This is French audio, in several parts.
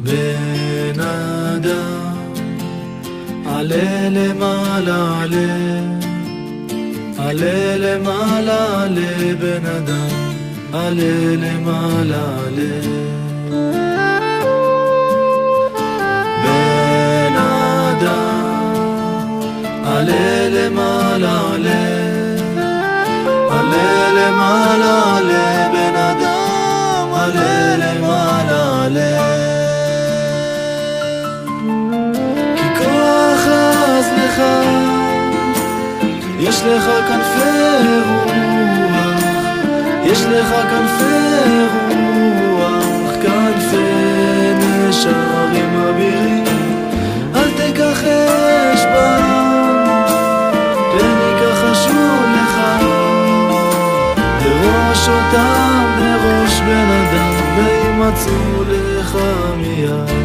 בן אדם, עלה למעלה, עלה למעלה, עלה בן אדם, עלה למעלה, בן אדם, עלה למעלה, עלה למעלה, עלה בן אדם, עלה למעלה, עלה. כי כוח עז לך, יש לך כנפי רוח, יש לך כנפי רוח, כנפי נשרים אבירים, אל תכחש בם, פן יכחשו לך, בראש אותם, בראש בן אדם, וימצאו לך מיד.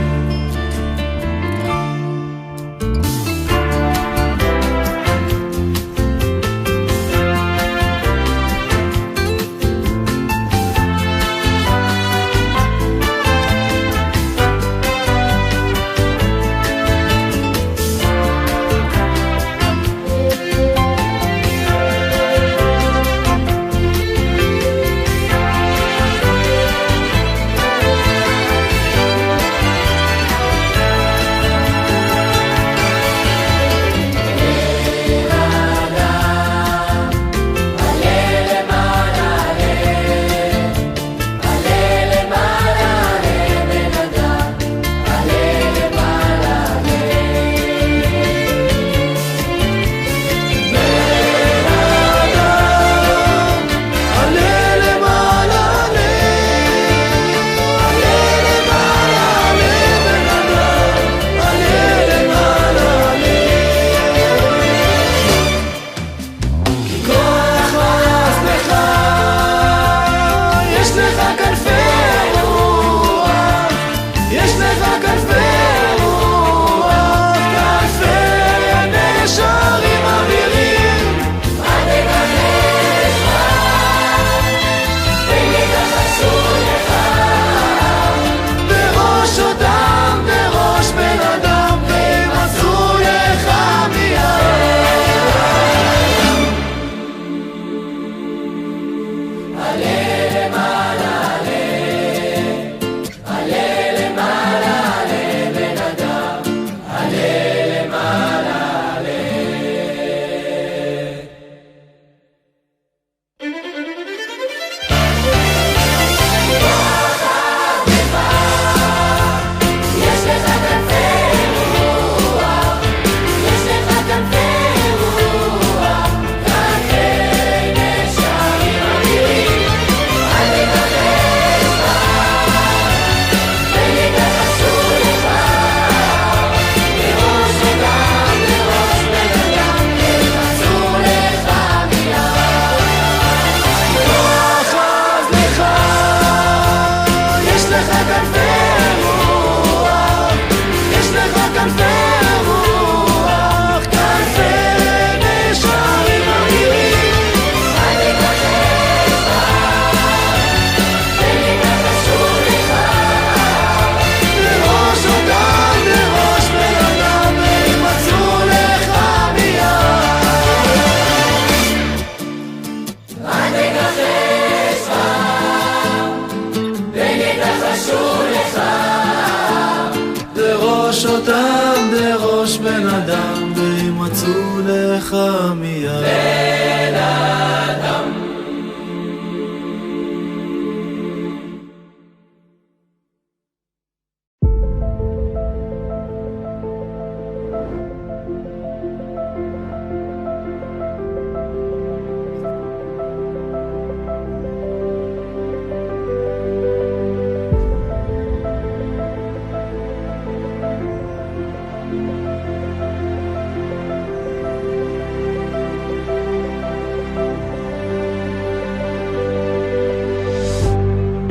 אותם בראש בן אדם, וימצאו לך מיד. בן אדם.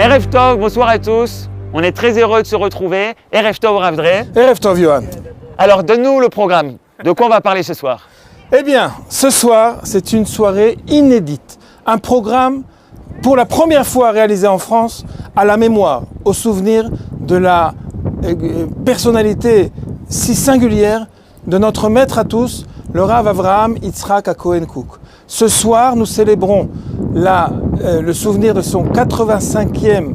Erev Tov, bonsoir à tous. On est très heureux de se retrouver. Erev Tov, Rav Dre. Erev Tov, Yohan. Alors, donne-nous le programme. De quoi on va parler ce soir? Eh bien, ce soir, c'est une soirée inédite. Un programme pour la première fois réalisé en France à la mémoire, au souvenir de la personnalité si singulière de notre maître à tous, le Rav Avraham Yitzhak HaKohen Kook. Ce soir, nous célébrons le souvenir de son 85e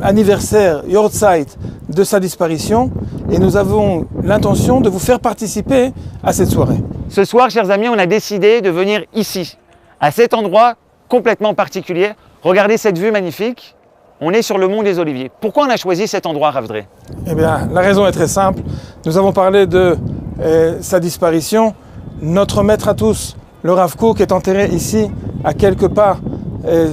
anniversaire, Yortzeit, de sa disparition, et nous avons l'intention de vous faire participer à cette soirée. Ce soir, chers amis, on a décidé de venir ici, à cet endroit complètement particulier. Regardez cette vue magnifique. On est sur le mont des Oliviers. Pourquoi on a choisi cet endroit, Rav Dré? Eh bien, la raison est très simple. Nous avons parlé de sa disparition. Notre maître à tous, le Rav Kook, est enterré ici, à quelques pas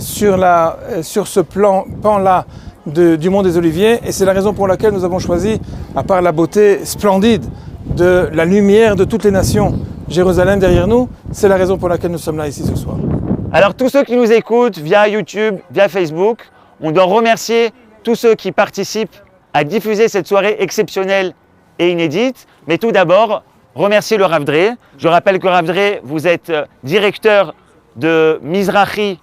sur ce pan-là du mont des Oliviers. Et c'est la raison pour laquelle nous avons choisi, à part la beauté splendide de la lumière de toutes les nations, Jérusalem derrière nous, c'est la raison pour laquelle nous sommes là ici ce soir. Alors tous ceux qui nous écoutent via YouTube, via Facebook, on doit remercier tous ceux qui participent à diffuser cette soirée exceptionnelle et inédite. Mais tout d'abord, remercier le Rav Dré. Je rappelle que Rav Dré, vous êtes directeur de Mizrahi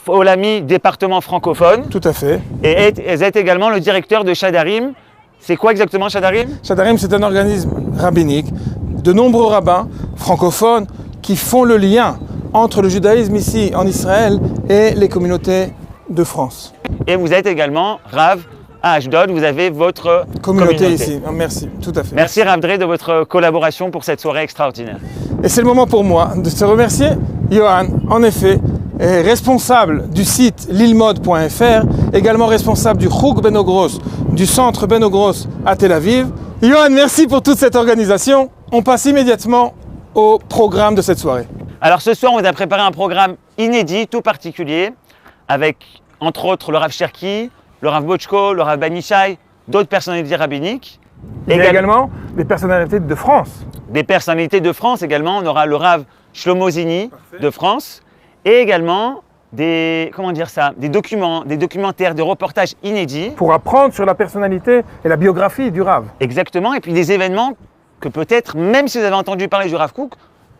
Olami, département francophone. Tout à fait. Et vous êtes également le directeur de Shadarim. C'est quoi exactement Shadarim? Shadarim, c'est un organisme rabbinique de nombreux rabbins francophones qui font le lien entre le judaïsme ici en Israël et les communautés de France. Et vous êtes également Rav à Ashdod, vous avez votre communauté ici. Merci, tout à fait. Merci Rav Dré de votre collaboration pour cette soirée extraordinaire. Et c'est le moment pour moi de te remercier, Johan, en effet, est responsable du site lilmod.fr, également responsable du Chouk Benogros, du centre Benogros à Tel Aviv. Johan, merci pour toute cette organisation. On passe immédiatement au programme de cette soirée. Alors ce soir, on a préparé un programme inédit, tout particulier, avec entre autres le Rav Cherki, le Rav Bochko, le Rav Banishai, d'autres personnalités rabbiniques. Il y a également des personnalités de France. Des personnalités de France également. On aura le Rav Shlomo Zini de France et également des documentaires, des reportages inédits. Pour apprendre sur la personnalité et la biographie du Rav. Exactement, et puis des événements que peut-être, même si vous avez entendu parler du Rav Kook,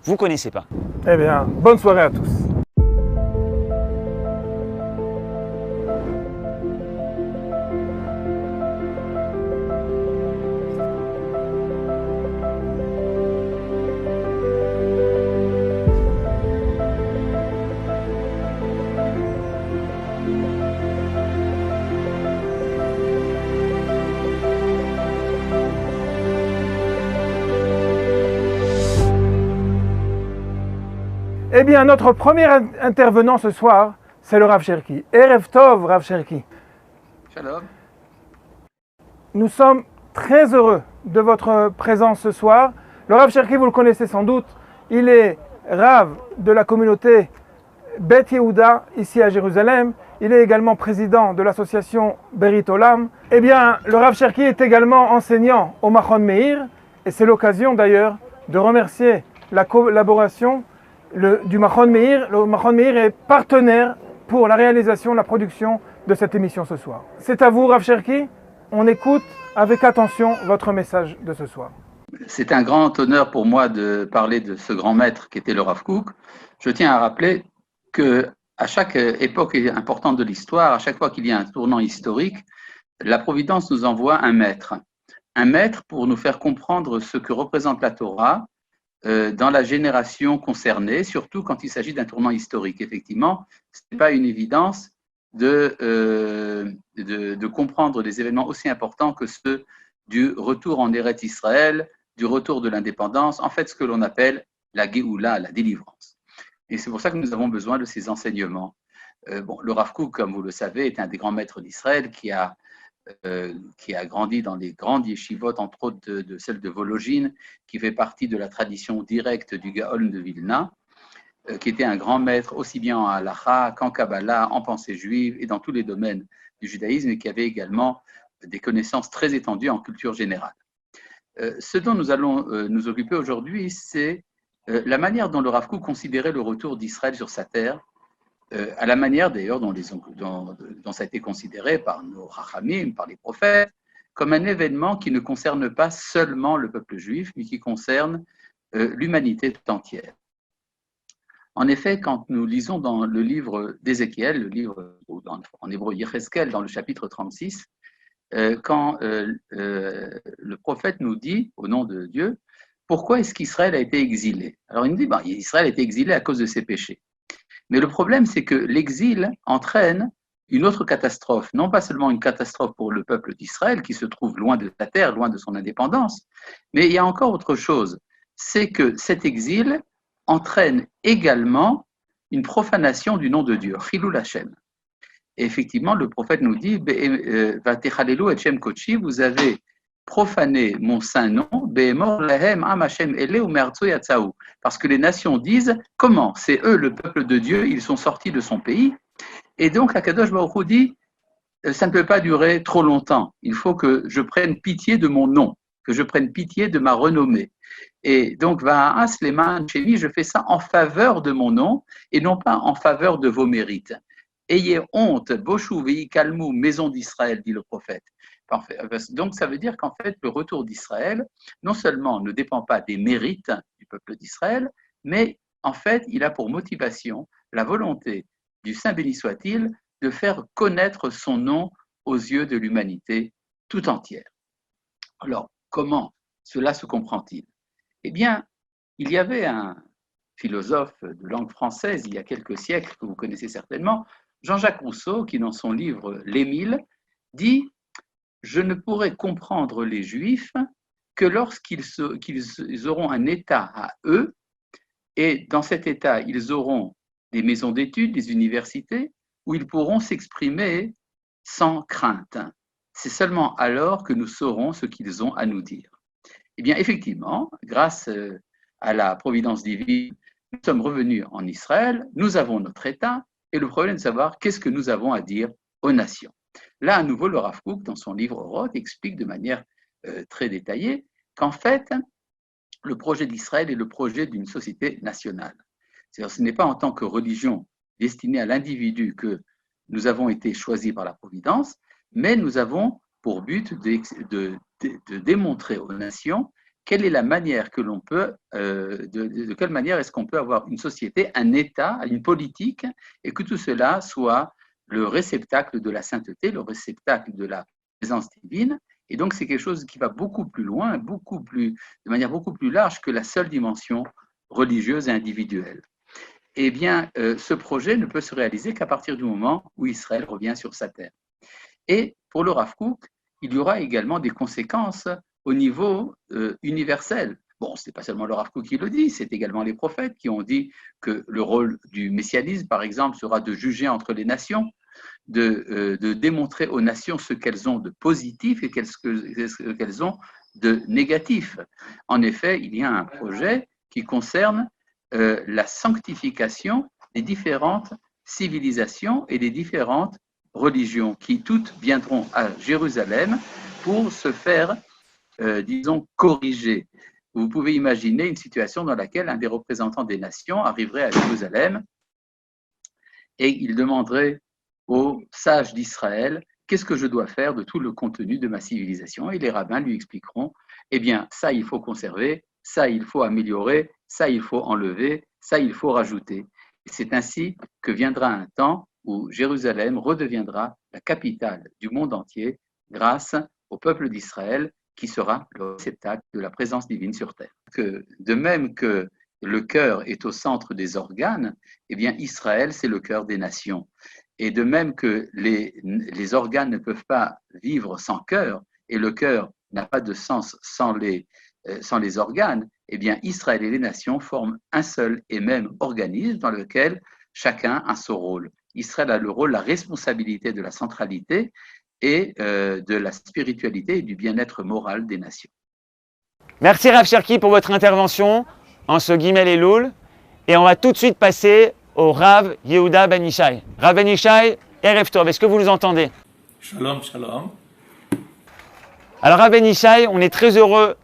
vous ne connaissez pas. Eh bien, bonne soirée à tous. Eh bien, notre premier intervenant ce soir, c'est le Rav Cherki. Erev Tov, Rav Cherki. Shalom. Nous sommes très heureux de votre présence ce soir. Le Rav Cherki, vous le connaissez sans doute, il est Rav de la communauté Bet Yehuda, ici à Jérusalem. Il est également président de l'association Berit Olam. Eh bien, le Rav Cherki est également enseignant au Machon Meir, et c'est l'occasion d'ailleurs de remercier la collaboration du Machon Meir. Le Machon Meir est partenaire pour la réalisation, la production de cette émission ce soir. C'est à vous, Rav Cherki. On écoute avec attention votre message de ce soir. C'est un grand honneur pour moi de parler de ce grand maître qui était le Rav Kook. Je tiens à rappeler qu'à chaque époque importante de l'histoire, à chaque fois qu'il y a un tournant historique, la Providence nous envoie un maître. Un maître pour nous faire comprendre ce que représente la Torah dans la génération concernée, surtout quand il s'agit d'un tournant historique. Effectivement, ce n'est pas une évidence de comprendre des événements aussi importants que ceux du retour en Eretz Israël, du retour de l'indépendance, en fait ce que l'on appelle la Géoula, la délivrance. Et c'est pour ça que nous avons besoin de ces enseignements. Le Rav Kook, comme vous le savez, est un des grands maîtres d'Israël qui a grandi dans les grandes yeshivot, entre autres de celle de Vologine, qui fait partie de la tradition directe du Gaon de Vilna, qui était un grand maître aussi bien en halacha qu'en Kabbalah, en pensée juive et dans tous les domaines du judaïsme, et qui avait également des connaissances très étendues en culture générale. Ce dont nous allons nous occuper aujourd'hui, c'est la manière dont le Rav Kook considérait le retour d'Israël sur sa terre, à la manière d'ailleurs dont ça a été considéré par nos Rachamim, par les prophètes, comme un événement qui ne concerne pas seulement le peuple juif, mais qui concerne l'humanité tout entière. En effet, quand nous lisons dans le livre d'Ézéchiel, le livre en hébreu Yecheskel, dans le chapitre 36, quand le prophète nous dit, au nom de Dieu, pourquoi est-ce qu'Israël a été exilé? Alors il nous dit, Israël a été exilé à cause de ses péchés. Mais le problème, c'est que l'exil entraîne une autre catastrophe, non pas seulement une catastrophe pour le peuple d'Israël qui se trouve loin de la terre, loin de son indépendance, mais il y a encore autre chose, c'est que cet exil entraîne également une profanation du nom de Dieu, Chilul Hashem. Et effectivement, le prophète nous dit, Vatechalelu et Shem Kochi, vous avez profané mon saint nom, Behemor Lahem Am Hashem Ele Umertso Yatsaou. Parce que les nations disent, comment? C'est eux, le peuple de Dieu, ils sont sortis de son pays. Et donc, Akadosh Baruch Hu dit, ça ne peut pas durer trop longtemps. Il faut que je prenne pitié de mon nom, que je prenne pitié de ma renommée. Et donc, Va'as Leman Shemi, je fais ça en faveur de mon nom et non pas en faveur de vos mérites. Ayez honte, Boshu Veikalmu, maison d'Israël, dit le prophète. Donc, ça veut dire qu'en fait, le retour d'Israël, non seulement ne dépend pas des mérites du peuple d'Israël, mais en fait, il a pour motivation la volonté du Saint béni soit-il de faire connaître son nom aux yeux de l'humanité tout entière. Alors, comment cela se comprend-il? Eh bien, il y avait un philosophe de langue française il y a quelques siècles, que vous connaissez certainement, Jean-Jacques Rousseau, qui dans son livre L'Émile, dit « Je ne pourrai comprendre les Juifs que lorsqu'ils auront un État à eux, et dans cet État, ils auront des maisons d'études, des universités, où ils pourront s'exprimer sans crainte. C'est seulement alors que nous saurons ce qu'ils ont à nous dire. » Eh bien, effectivement, grâce à la providence divine, nous sommes revenus en Israël, nous avons notre État, et le problème est de savoir qu'est-ce que nous avons à dire aux nations. Là, à nouveau, le Rav Kook, dans son livre Roth, explique de manière très détaillée qu'en fait, le projet d'Israël est le projet d'une société nationale. C'est-à-dire, ce n'est pas en tant que religion destinée à l'individu que nous avons été choisis par la Providence, mais nous avons pour but de démontrer aux nations quelle est la manière que l'on peut, de quelle manière est-ce qu'on peut avoir une société, un État, une politique, et que tout cela soit le réceptacle de la sainteté, le réceptacle de la présence divine. Et donc, c'est quelque chose qui va beaucoup plus loin, de manière beaucoup plus large que la seule dimension religieuse et individuelle. Eh bien, ce projet ne peut se réaliser qu'à partir du moment où Israël revient sur sa terre. Et pour le Rav Kook, il y aura également des conséquences au niveau universel. Bon, ce n'est pas seulement le Rav Kook qui le dit, c'est également les prophètes qui ont dit que le rôle du messianisme, par exemple, sera de juger entre les nations, de démontrer aux nations ce qu'elles ont de positif et ce qu'elles ont de négatif. En effet, il y a un projet qui concerne la sanctification des différentes civilisations et des différentes religions qui toutes viendront à Jérusalem pour se faire, disons, corriger. Vous pouvez imaginer une situation dans laquelle un des représentants des nations arriverait à Jérusalem et il demanderait aux sages d'Israël « Qu'est-ce que je dois faire de tout le contenu de ma civilisation ?» Et les rabbins lui expliqueront « Eh bien, ça, il faut conserver, ça, il faut améliorer, ça, il faut enlever, ça, il faut rajouter. » Et c'est ainsi que viendra un temps où Jérusalem redeviendra la capitale du monde entier grâce au peuple d'Israël qui sera le réceptacle de la présence divine sur terre. De même que le cœur est au centre des organes, eh bien Israël, c'est le cœur des nations. Et de même que les organes ne peuvent pas vivre sans cœur, et le cœur n'a pas de sens sans les organes, eh bien Israël et les nations forment un seul et même organisme dans lequel chacun a son rôle. Israël a le rôle, la responsabilité de la centralité et de la spiritualité et du bien-être moral des nations. Merci Rav Cherki pour votre intervention en ce Gimel Elul. Et on va tout de suite passer au Rav Yehuda Ben Ishai. Rav Ben Ishai, Erev Tov, est-ce que vous nous entendez? Shalom, shalom. Alors Rav Ben Ishai, on est très heureux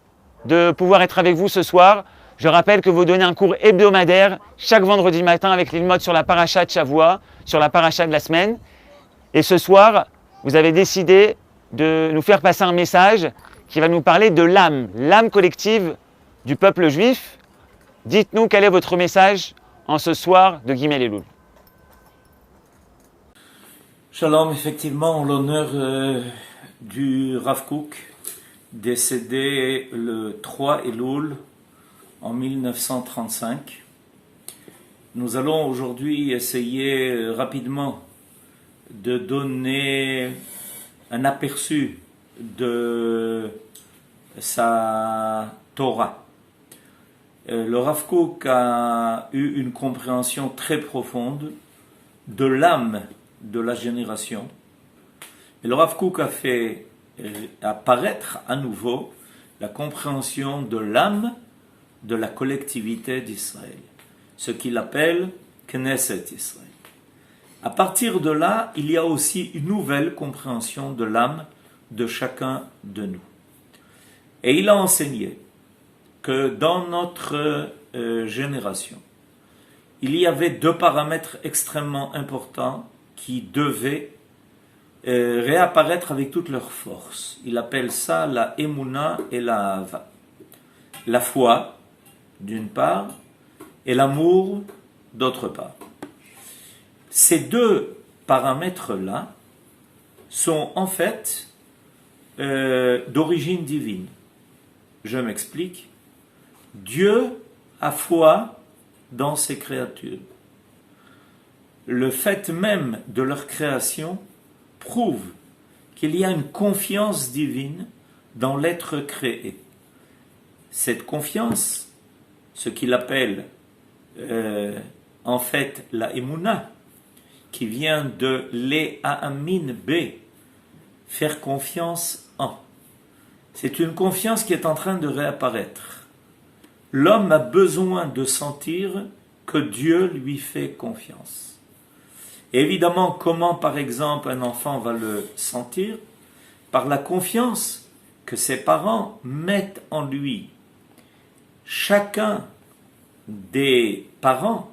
de pouvoir être avec vous ce soir. Je rappelle que vous donnez un cours hebdomadaire chaque vendredi matin avec l'Ilmod sur la paracha de Shavua, sur la paracha de la semaine. Et ce soir, vous avez décidé de nous faire passer un message qui va nous parler de l'âme collective du peuple juif. Dites-nous quel est votre message en ce soir de Gimel Elul. Shalom, effectivement, l'honneur du Rav Kook, décédé le 3 Elul en 1935. Nous allons aujourd'hui essayer rapidement de donner un aperçu de sa Torah. Le Rav Kook a eu une compréhension très profonde de l'âme de la génération. Et le Rav Kook a fait apparaître à nouveau la compréhension de l'âme de la collectivité d'Israël, ce qu'il appelle Knesset Israël. À partir de là, il y a aussi une nouvelle compréhension de l'âme de chacun de nous. Et il a enseigné que dans notre génération, il y avait deux paramètres extrêmement importants qui devaient réapparaître avec toute leur force. Il appelle ça la Emouna et la Ahava. La foi, d'une part, et l'amour, d'autre part. Ces deux paramètres-là sont en fait d'origine divine. Je m'explique. Dieu a foi dans ses créatures. Le fait même de leur création prouve qu'il y a une confiance divine dans l'être créé. Cette confiance, ce qu'il appelle en fait la Emouna, qui vient de l'E'amin B, faire confiance en. C'est une confiance qui est en train de réapparaître. L'homme a besoin de sentir que Dieu lui fait confiance. Et évidemment, comment par exemple un enfant va le sentir? Par la confiance que ses parents mettent en lui. Chacun des parents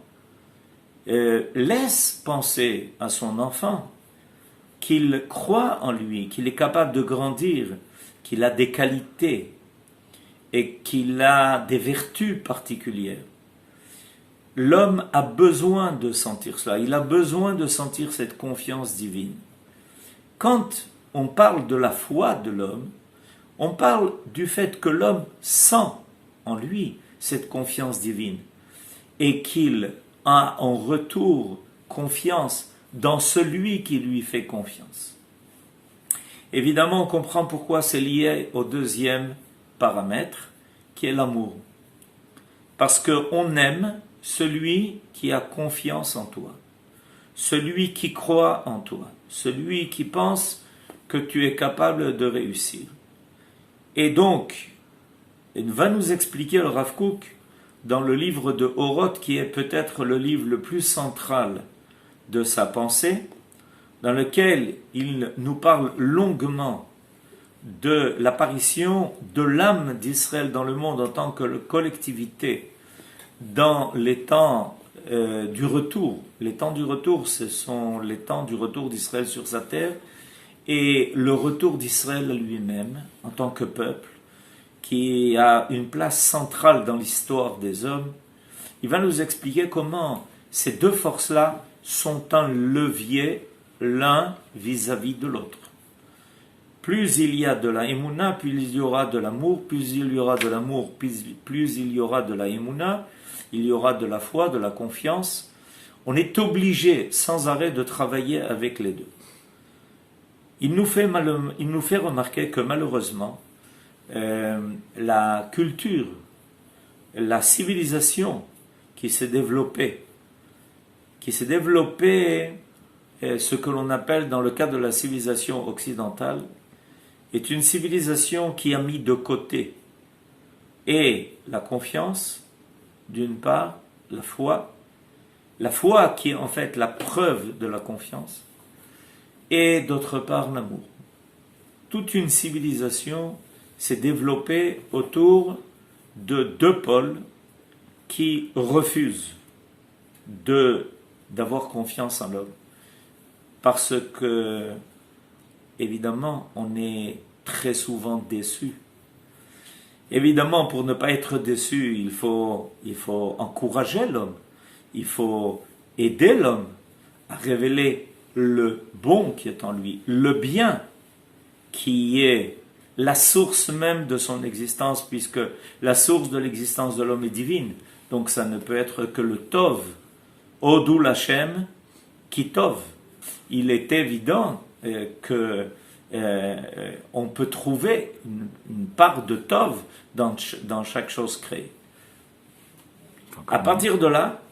laisse penser à son enfant qu'il croit en lui, qu'il est capable de grandir, qu'il a des qualités et qu'il a des vertus particulières. L'homme a besoin de sentir cela, il a besoin de sentir cette confiance divine. Quand on parle de la foi de l'homme, on parle du fait que l'homme sent en lui cette confiance divine et qu'il a en retour confiance dans celui qui lui fait confiance. Évidemment, on comprend pourquoi c'est lié au deuxième paramètre, qui est l'amour. Parce qu'on aime celui qui a confiance en toi, celui qui croit en toi, celui qui pense que tu es capable de réussir. Et donc, il va nous expliquer le Rav Kook dans le livre de Oroth, qui est peut-être le livre le plus central de sa pensée, dans lequel il nous parle longuement de l'apparition de l'âme d'Israël dans le monde en tant que collectivité dans les temps du retour. Les temps du retour, ce sont les temps du retour d'Israël sur sa terre et le retour d'Israël lui-même en tant que peuple qui a une place centrale dans l'histoire des hommes. Il va nous expliquer comment ces deux forces-là sont un levier l'un vis-à-vis de l'autre. Plus il y a de la Emouna, plus il y aura de l'amour, plus il y aura de l'amour, plus il y aura de la Emouna, il y aura de la foi, de la confiance. On est obligé sans arrêt de travailler avec les deux. Il nous fait remarquer que malheureusement, la culture, la civilisation qui s'est développée, ce que l'on appelle dans le cadre de la civilisation occidentale, est une civilisation qui a mis de côté et la confiance, d'une part, la foi qui est en fait la preuve de la confiance, et d'autre part l'amour. Toute une civilisation s'est développée autour de deux pôles qui refusent d'avoir confiance en l'homme. Parce que, évidemment, on est très souvent déçu. Évidemment, pour ne pas être déçu, il faut encourager l'homme. Il faut aider l'homme à révéler le bon qui est en lui, le bien. qui est la source même de son existence, puisque la source de l'existence de l'homme est divine. Donc ça ne peut être que le Tov. Odou l'Hachem qui Tov. Il est évident que on peut trouver une part de Tov dans chaque chose créée. À partir de là,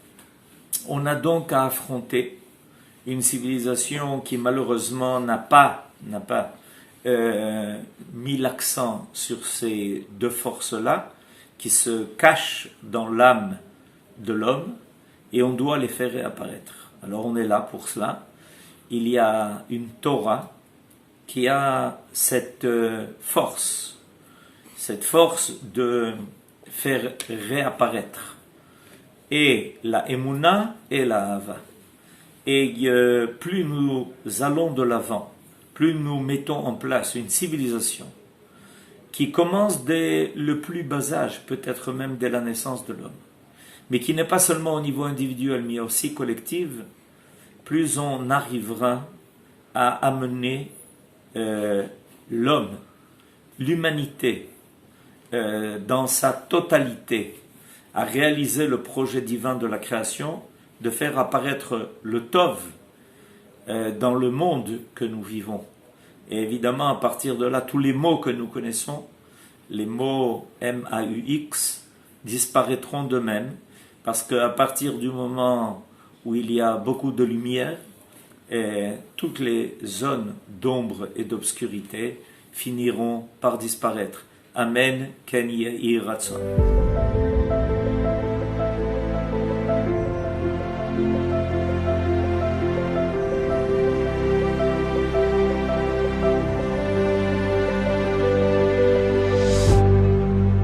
on a donc à affronter une civilisation qui malheureusement n'a pas mis l'accent sur ces deux forces-là, qui se cachent dans l'âme de l'homme, et on doit les faire réapparaître. Alors on est là pour cela. Il y a une Torah qui a cette force de faire réapparaître et la Emouna et la Hava. Et plus nous allons de l'avant, plus nous mettons en place une civilisation qui commence dès le plus bas âge, peut-être même dès la naissance de l'homme, mais qui n'est pas seulement au niveau individuel, mais aussi collectif, plus on arrivera à amener l'homme, l'humanité, dans sa totalité, à réaliser le projet divin de la création, de faire apparaître le Tov dans le monde que nous vivons. Et évidemment, à partir de là, tous les mots que nous connaissons, les mots M-A-U-X, disparaîtront d'eux-mêmes, parce qu'à partir du moment où il y a beaucoup de lumière, et toutes les zones d'ombre et d'obscurité finiront par disparaître. Amen, Ken Yehi Ratzon.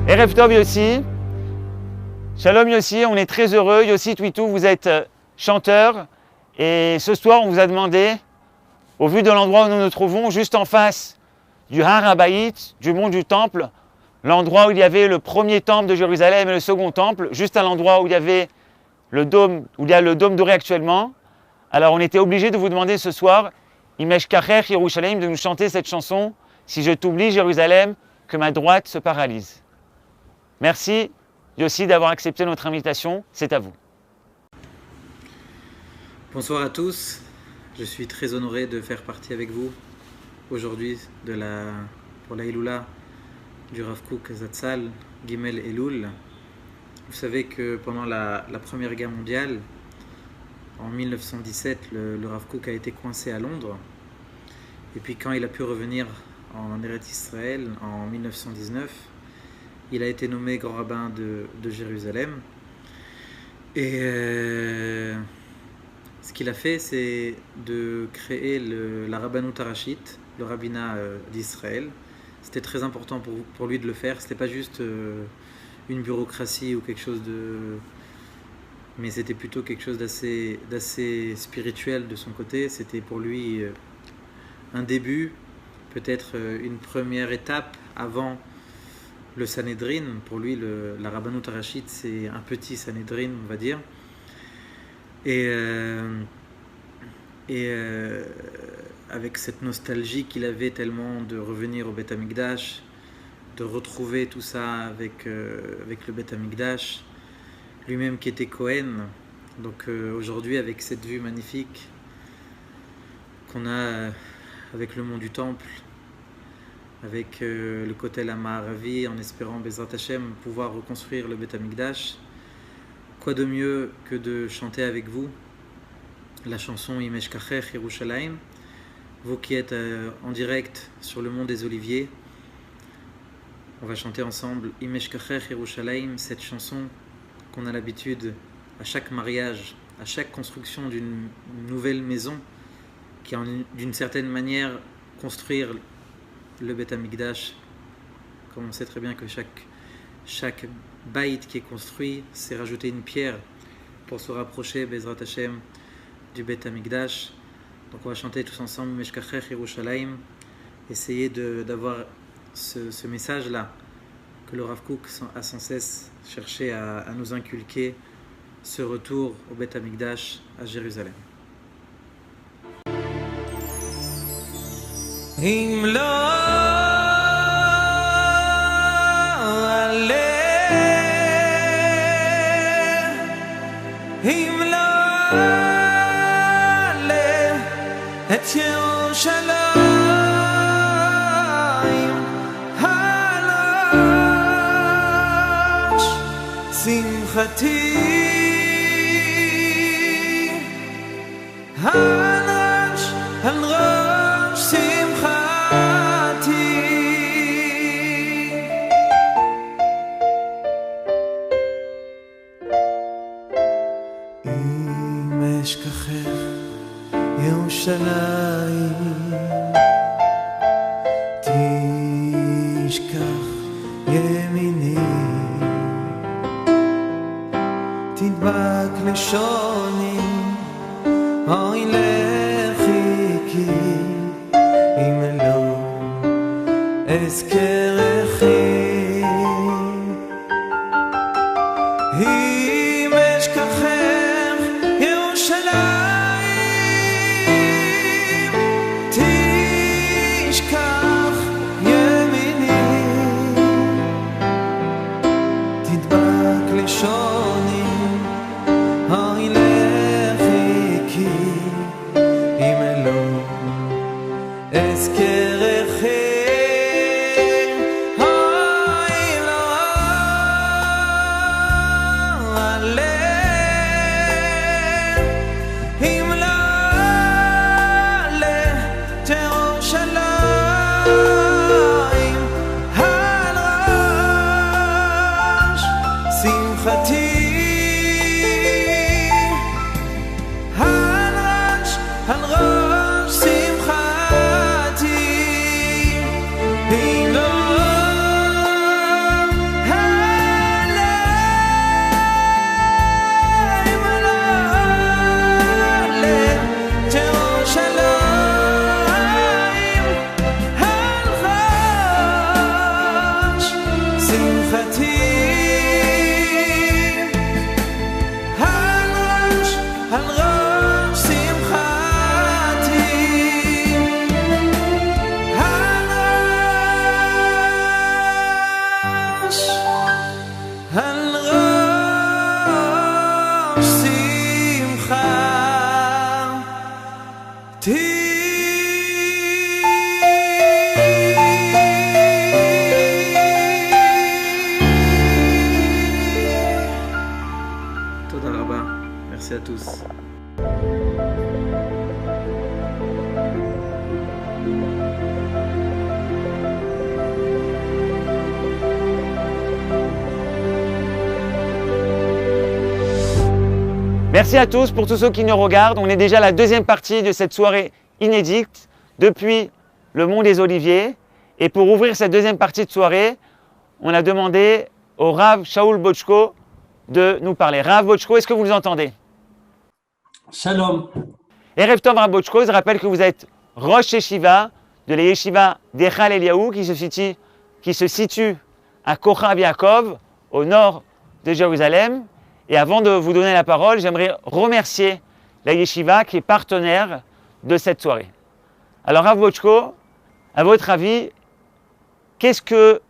Erev Tov Yossi, Shalom Yossi, on est très heureux. Yossi Twitou, vous êtes chanteur et ce soir on vous a demandé, au vu de l'endroit où nous nous trouvons, juste en face du Har HaBayit, du mont du Temple, l'endroit où il y avait le premier temple de Jérusalem et le second temple, juste à l'endroit où il y avait le dôme, où il y a le dôme doré actuellement. Alors on était obligé de vous demander ce soir, Imesh Kacher Yerushalayim, de nous chanter cette chanson, Si je t'oublie Jérusalem, que ma droite se paralyse. Merci Yossi d'avoir accepté notre invitation, c'est à vous. Bonsoir à tous, je suis très honoré de faire partie avec vous aujourd'hui pour la Iloula du Rav Kook Zatzal, Gimel Elul. Vous savez que pendant la Première Guerre mondiale, en 1917, le Rav Kook a été coincé à Londres. Et puis quand il a pu revenir en Eretz Israël en 1919, il a été nommé grand rabbin de Jérusalem. Et ce qu'il a fait, c'est de créer la Rabbanut Harashit, le rabbinat d'Israël. C'était très important pour lui de le faire. C'était pas juste une bureaucratie ou quelque chose mais c'était plutôt quelque chose d'assez spirituel de son côté. C'était pour lui un début, peut-être une première étape avant le Sanhedrin. Pour lui, la Rabbanut Harashit, c'est un petit Sanhedrin, on va dire. Et avec cette nostalgie qu'il avait tellement de revenir au Beth Amikdash, de retrouver tout ça avec le Beth Amikdash, lui-même qui était Kohen. Donc aujourd'hui, avec cette vue magnifique qu'on a avec le mont du Temple, avec le Kotel HaMa'aravi, en espérant Bezrat Hashem pouvoir reconstruire le Beth Amikdash, quoi de mieux que de chanter avec vous la chanson Imesh Kacher Yerushalayim, vous qui êtes en direct sur le mont des Oliviers. On va chanter ensemble Imesh Kacher Yerushalayim, cette chanson qu'on a l'habitude à chaque mariage, à chaque construction d'une nouvelle maison, qui est d'une certaine manière construire le Beth Amikdash. Comme on sait très bien que chaque baït qui est construit, c'est rajouter une pierre pour se rapprocher, Bezrat Hashem, du Beth Amikdash. Donc on va chanter tous ensemble Imesh Kacher Yerushalayim, essayer d'avoir ce message-là que le Rav Kook a sans cesse cherché à nous inculquer, ce retour au Beth Amikdash à Jérusalem. אם לא עלה, אם לא עלה את ירושלים על ראש שמחתי, על ראש שמחתי. אם אשכחך ירושלים, תשכח ימיני, תדבק לשוני, אוי לכי כי אם לא אזכרכי. אם אשכחך ירושלים, תשכח ימיני, תדבק לשוני, אוי לכי כי אם לא אזכרכי. תודה רבה. Merci à tous. Merci à tous pour tous ceux qui nous regardent. On est déjà à la deuxième partie de cette soirée inédite depuis le Mont des Oliviers. Et pour ouvrir cette deuxième partie de soirée, on a demandé au Rav Shaul Bochko de nous parler. Rav Bochko, est-ce que vous nous entendez? Shalom. Erev Tov Rav Bochko, je rappelle que vous êtes Rosh Yeshiva de la Yeshiva d'Echal Eliyahu qui se situe à Kochav Yaakov, au nord de Jérusalem. Et avant de vous donner la parole, j'aimerais remercier la Yeshiva qui est partenaire de cette soirée. Alors Rav Bochko, à votre avis, qu'est-ce que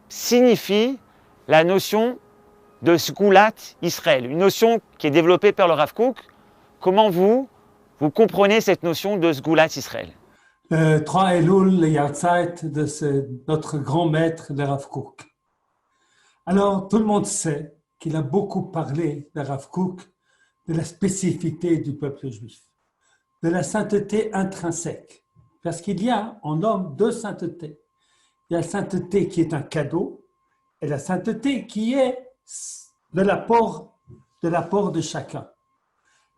signifie la notion de Sgulat Israël, une notion qui est développée par le Rav Kook? Comment vous comprenez cette notion de Sgulat Israël? 3 Elul, le Yarzait de notre grand maître, le Rav Kook. Alors, tout le monde sait qu'il a beaucoup parlé, le Rav Kook, de la spécificité du peuple juif, de la sainteté intrinsèque. Parce qu'il y a en homme 2 saintetés. Il y a la sainteté qui est un cadeau et la sainteté qui est de l'apport de chacun.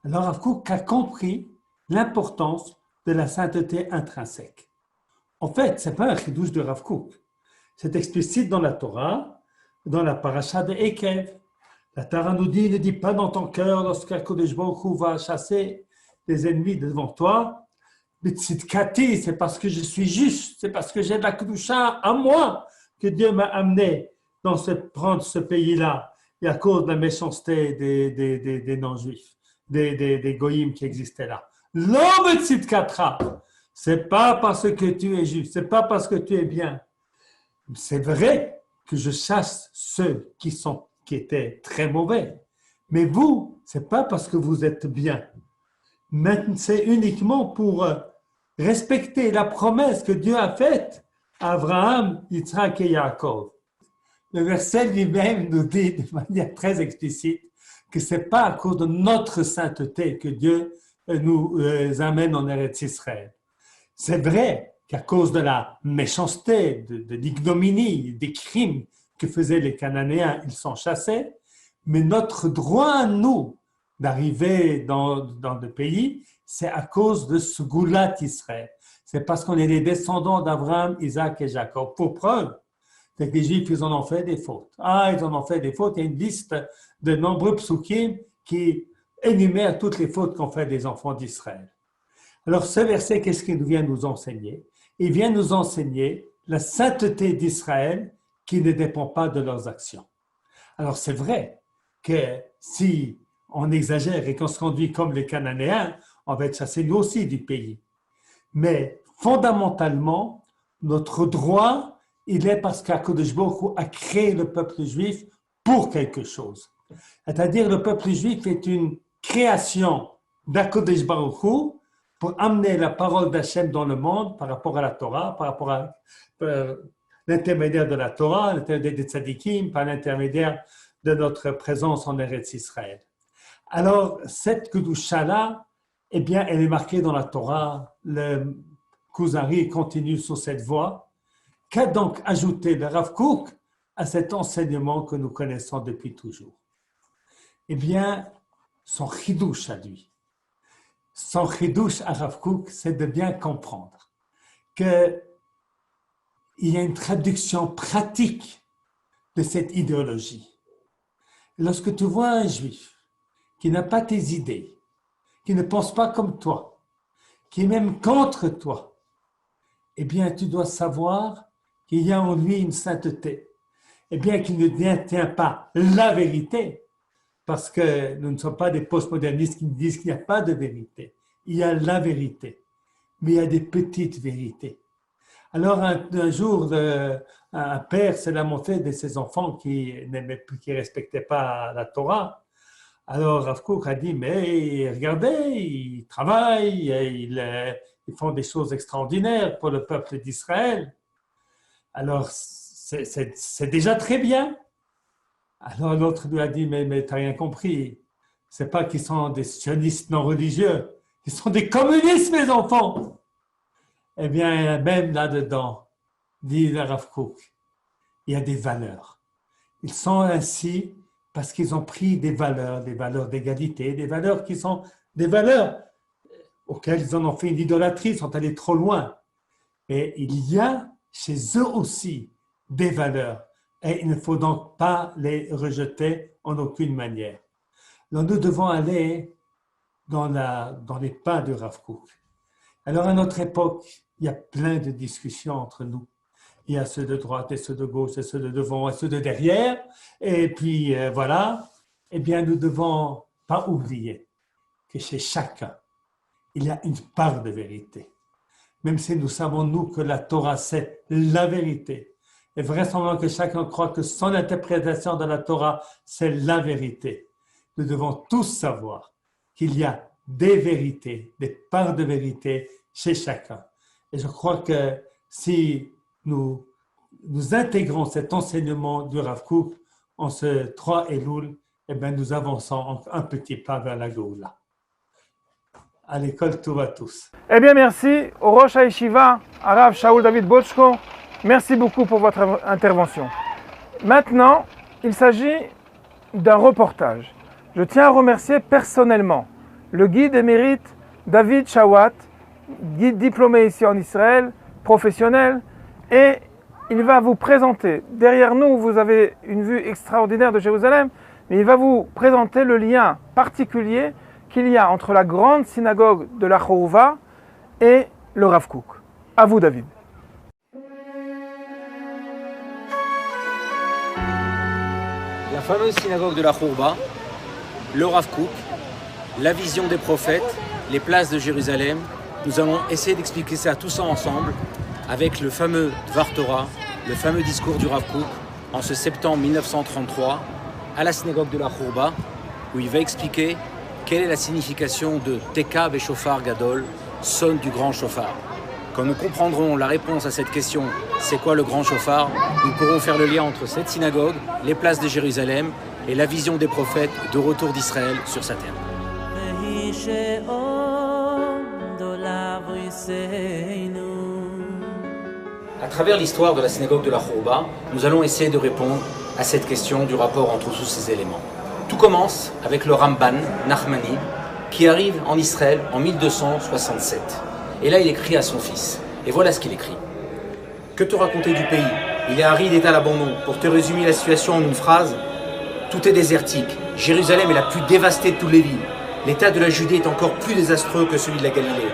Alors Rav Kook a compris l'importance de la sainteté intrinsèque. En fait, ce n'est pas un chidouche de Rav Kook. C'est explicite dans la Torah, dans la paracha de Ekev. La Torah nous dit, ne dis pas dans ton cœur lorsqu'Akadosh Baruch Hu va chasser les ennemis devant toi. B'tzidkati, c'est parce que je suis juste, c'est parce que j'ai de la kedusha à moi que Dieu m'a amené prendre ce pays-là, et à cause de la méchanceté des non-juifs, des goyim qui existaient là. Lo b'tzidkatra, C'est pas parce que tu es juste, c'est pas parce que tu es bien. C'est vrai que je chasse ceux qui étaient très mauvais. Mais vous, c'est pas parce que vous êtes bien. Maintenant, c'est uniquement pour respecter la promesse que Dieu a faite à Abraham, Yitzhak et Yaakov. Le verset lui-même nous dit de manière très explicite que c'est pas à cause de notre sainteté que Dieu nous amène en Eretz Israël. C'est vrai qu'à cause de la méchanceté, de l'ignominie, des crimes que faisaient les Cananéens, ils sont chassés, mais notre droit à nous d'arriver dans le pays, c'est à cause de ce Goulat Israël. C'est parce qu'on est les descendants d'Abraham, Isaac et Jacob. Pour preuve, c'est que les Juifs, ils en ont fait des fautes. Ils en ont fait des fautes. Il y a une liste de nombreux psukim qui énumèrent toutes les fautes qu'ont fait les enfants d'Israël. Alors, ce verset, qu'est-ce qu'il vient nous enseigner? Il vient nous enseigner la sainteté d'Israël qui ne dépend pas de leurs actions. Alors, c'est vrai que si on exagère et qu'on se conduit comme les Cananéens, on va être chassés nous aussi du pays. Mais fondamentalement, notre droit, il est parce qu'Akadosh Baruch Hu a créé le peuple juif pour quelque chose. C'est-à-dire le peuple juif est une création d'Akadosh Baruch Hu pour amener la parole d'Hachem dans le monde par rapport à la Torah, par rapport à l'intermédiaire de la Torah, l'intermédiaire des tzadikim, par l'intermédiaire de notre présence en Eretz Israël. Alors, cette Kedusha-là, eh bien, elle est marquée dans la Torah. Le Kuzari continue sur cette voie. Qu'a donc ajouté le Rav Kook à cet enseignement que nous connaissons depuis toujours? Eh bien, son chidouche à lui. Son chidouche à Rav Kook, c'est de bien comprendre qu'il y a une traduction pratique de cette idéologie. Lorsque tu vois un juif qui n'a pas tes idées, qui ne pense pas comme toi, qui est même contre toi, eh bien, tu dois savoir qu'il y a en lui une sainteté. Eh bien, qu'il ne détient pas la vérité, parce que nous ne sommes pas des postmodernistes qui disent qu'il n'y a pas de vérité. Il y a la vérité, mais il y a des petites vérités. Alors, un jour, un père s'est lamenté de ses enfants qui ne respectaient pas la Torah. Alors, Rav Kook a dit, mais regardez, ils travaillent, ils font des choses extraordinaires pour le peuple d'Israël. Alors, c'est déjà très bien. Alors, l'autre lui a dit, mais tu n'as rien compris. Ce n'est pas qu'ils sont des sionistes non religieux, ils sont des communistes, mes enfants. Eh bien, même là-dedans, dit le Rav Kook, il y a des valeurs. Ils sont ainsi parce qu'ils ont pris des valeurs d'égalité, des valeurs qui sont des valeurs auxquelles ils en ont fait une idolâtrie, ils sont allés trop loin. Et il y a chez eux aussi des valeurs et il ne faut donc pas les rejeter en aucune manière. Donc nous devons aller dans les pas de Rav Kook. Alors à notre époque, il y a plein de discussions entre nous. Il y a ceux de droite et ceux de gauche et ceux de devant et ceux de derrière. Et puis voilà, eh bien nous ne devons pas oublier que chez chacun, il y a une part de vérité. Même si nous savons, nous, que la Torah, c'est la vérité. Et vraisemblablement que chacun croit que son interprétation de la Torah, c'est la vérité. Nous devons tous savoir qu'il y a des vérités, des parts de vérité chez chacun. Et je crois que si nous intégrons cet enseignement du Rav Kook en ce 3 Elul, eh bien nous avançons un petit pas vers la Géoula. À l'école, tout va tous. Eh bien, merci au Rosh HaYeshiva, Rav Shaul David Botchko. Merci beaucoup pour votre intervention. Maintenant, il s'agit d'un reportage. Je tiens à remercier personnellement le guide émérite David Shawat, guide diplômé ici en Israël, professionnel, et il va vous présenter. Derrière nous, vous avez une vue extraordinaire de Jérusalem, mais il va vous présenter le lien particulier qu'il y a entre la grande synagogue de la Chouva et le Rav Kook. À vous, David. La fameuse synagogue de la Chouva, le Rav Kook, la vision des prophètes, les places de Jérusalem, nous allons essayer d'expliquer ça tout ça ensemble avec le fameux Dvar Torah, le fameux discours du Rav Kook en ce septembre 1933 à la synagogue de la Khourba, où il va expliquer quelle est la signification de Teka Beshofar Gadol, sonne du grand chauffard. Quand nous comprendrons la réponse à cette question, c'est quoi le grand chauffard, nous pourrons faire le lien entre cette synagogue, les places de Jérusalem et la vision des prophètes de retour d'Israël sur sa terre. À travers l'histoire de la synagogue de la Khourba, nous allons essayer de répondre à cette question du rapport entre tous ces éléments. Tout commence avec le Ramban Nachmani qui arrive en Israël en 1267. Et là, il écrit à son fils. Et voilà ce qu'il écrit. Que te raconter du pays? Il est aride et à l'abandon. Pour te résumer la situation en une phrase, tout est désertique. Jérusalem est la plus dévastée de toutes les villes. L'état de la Judée est encore plus désastreux que celui de la Galilée.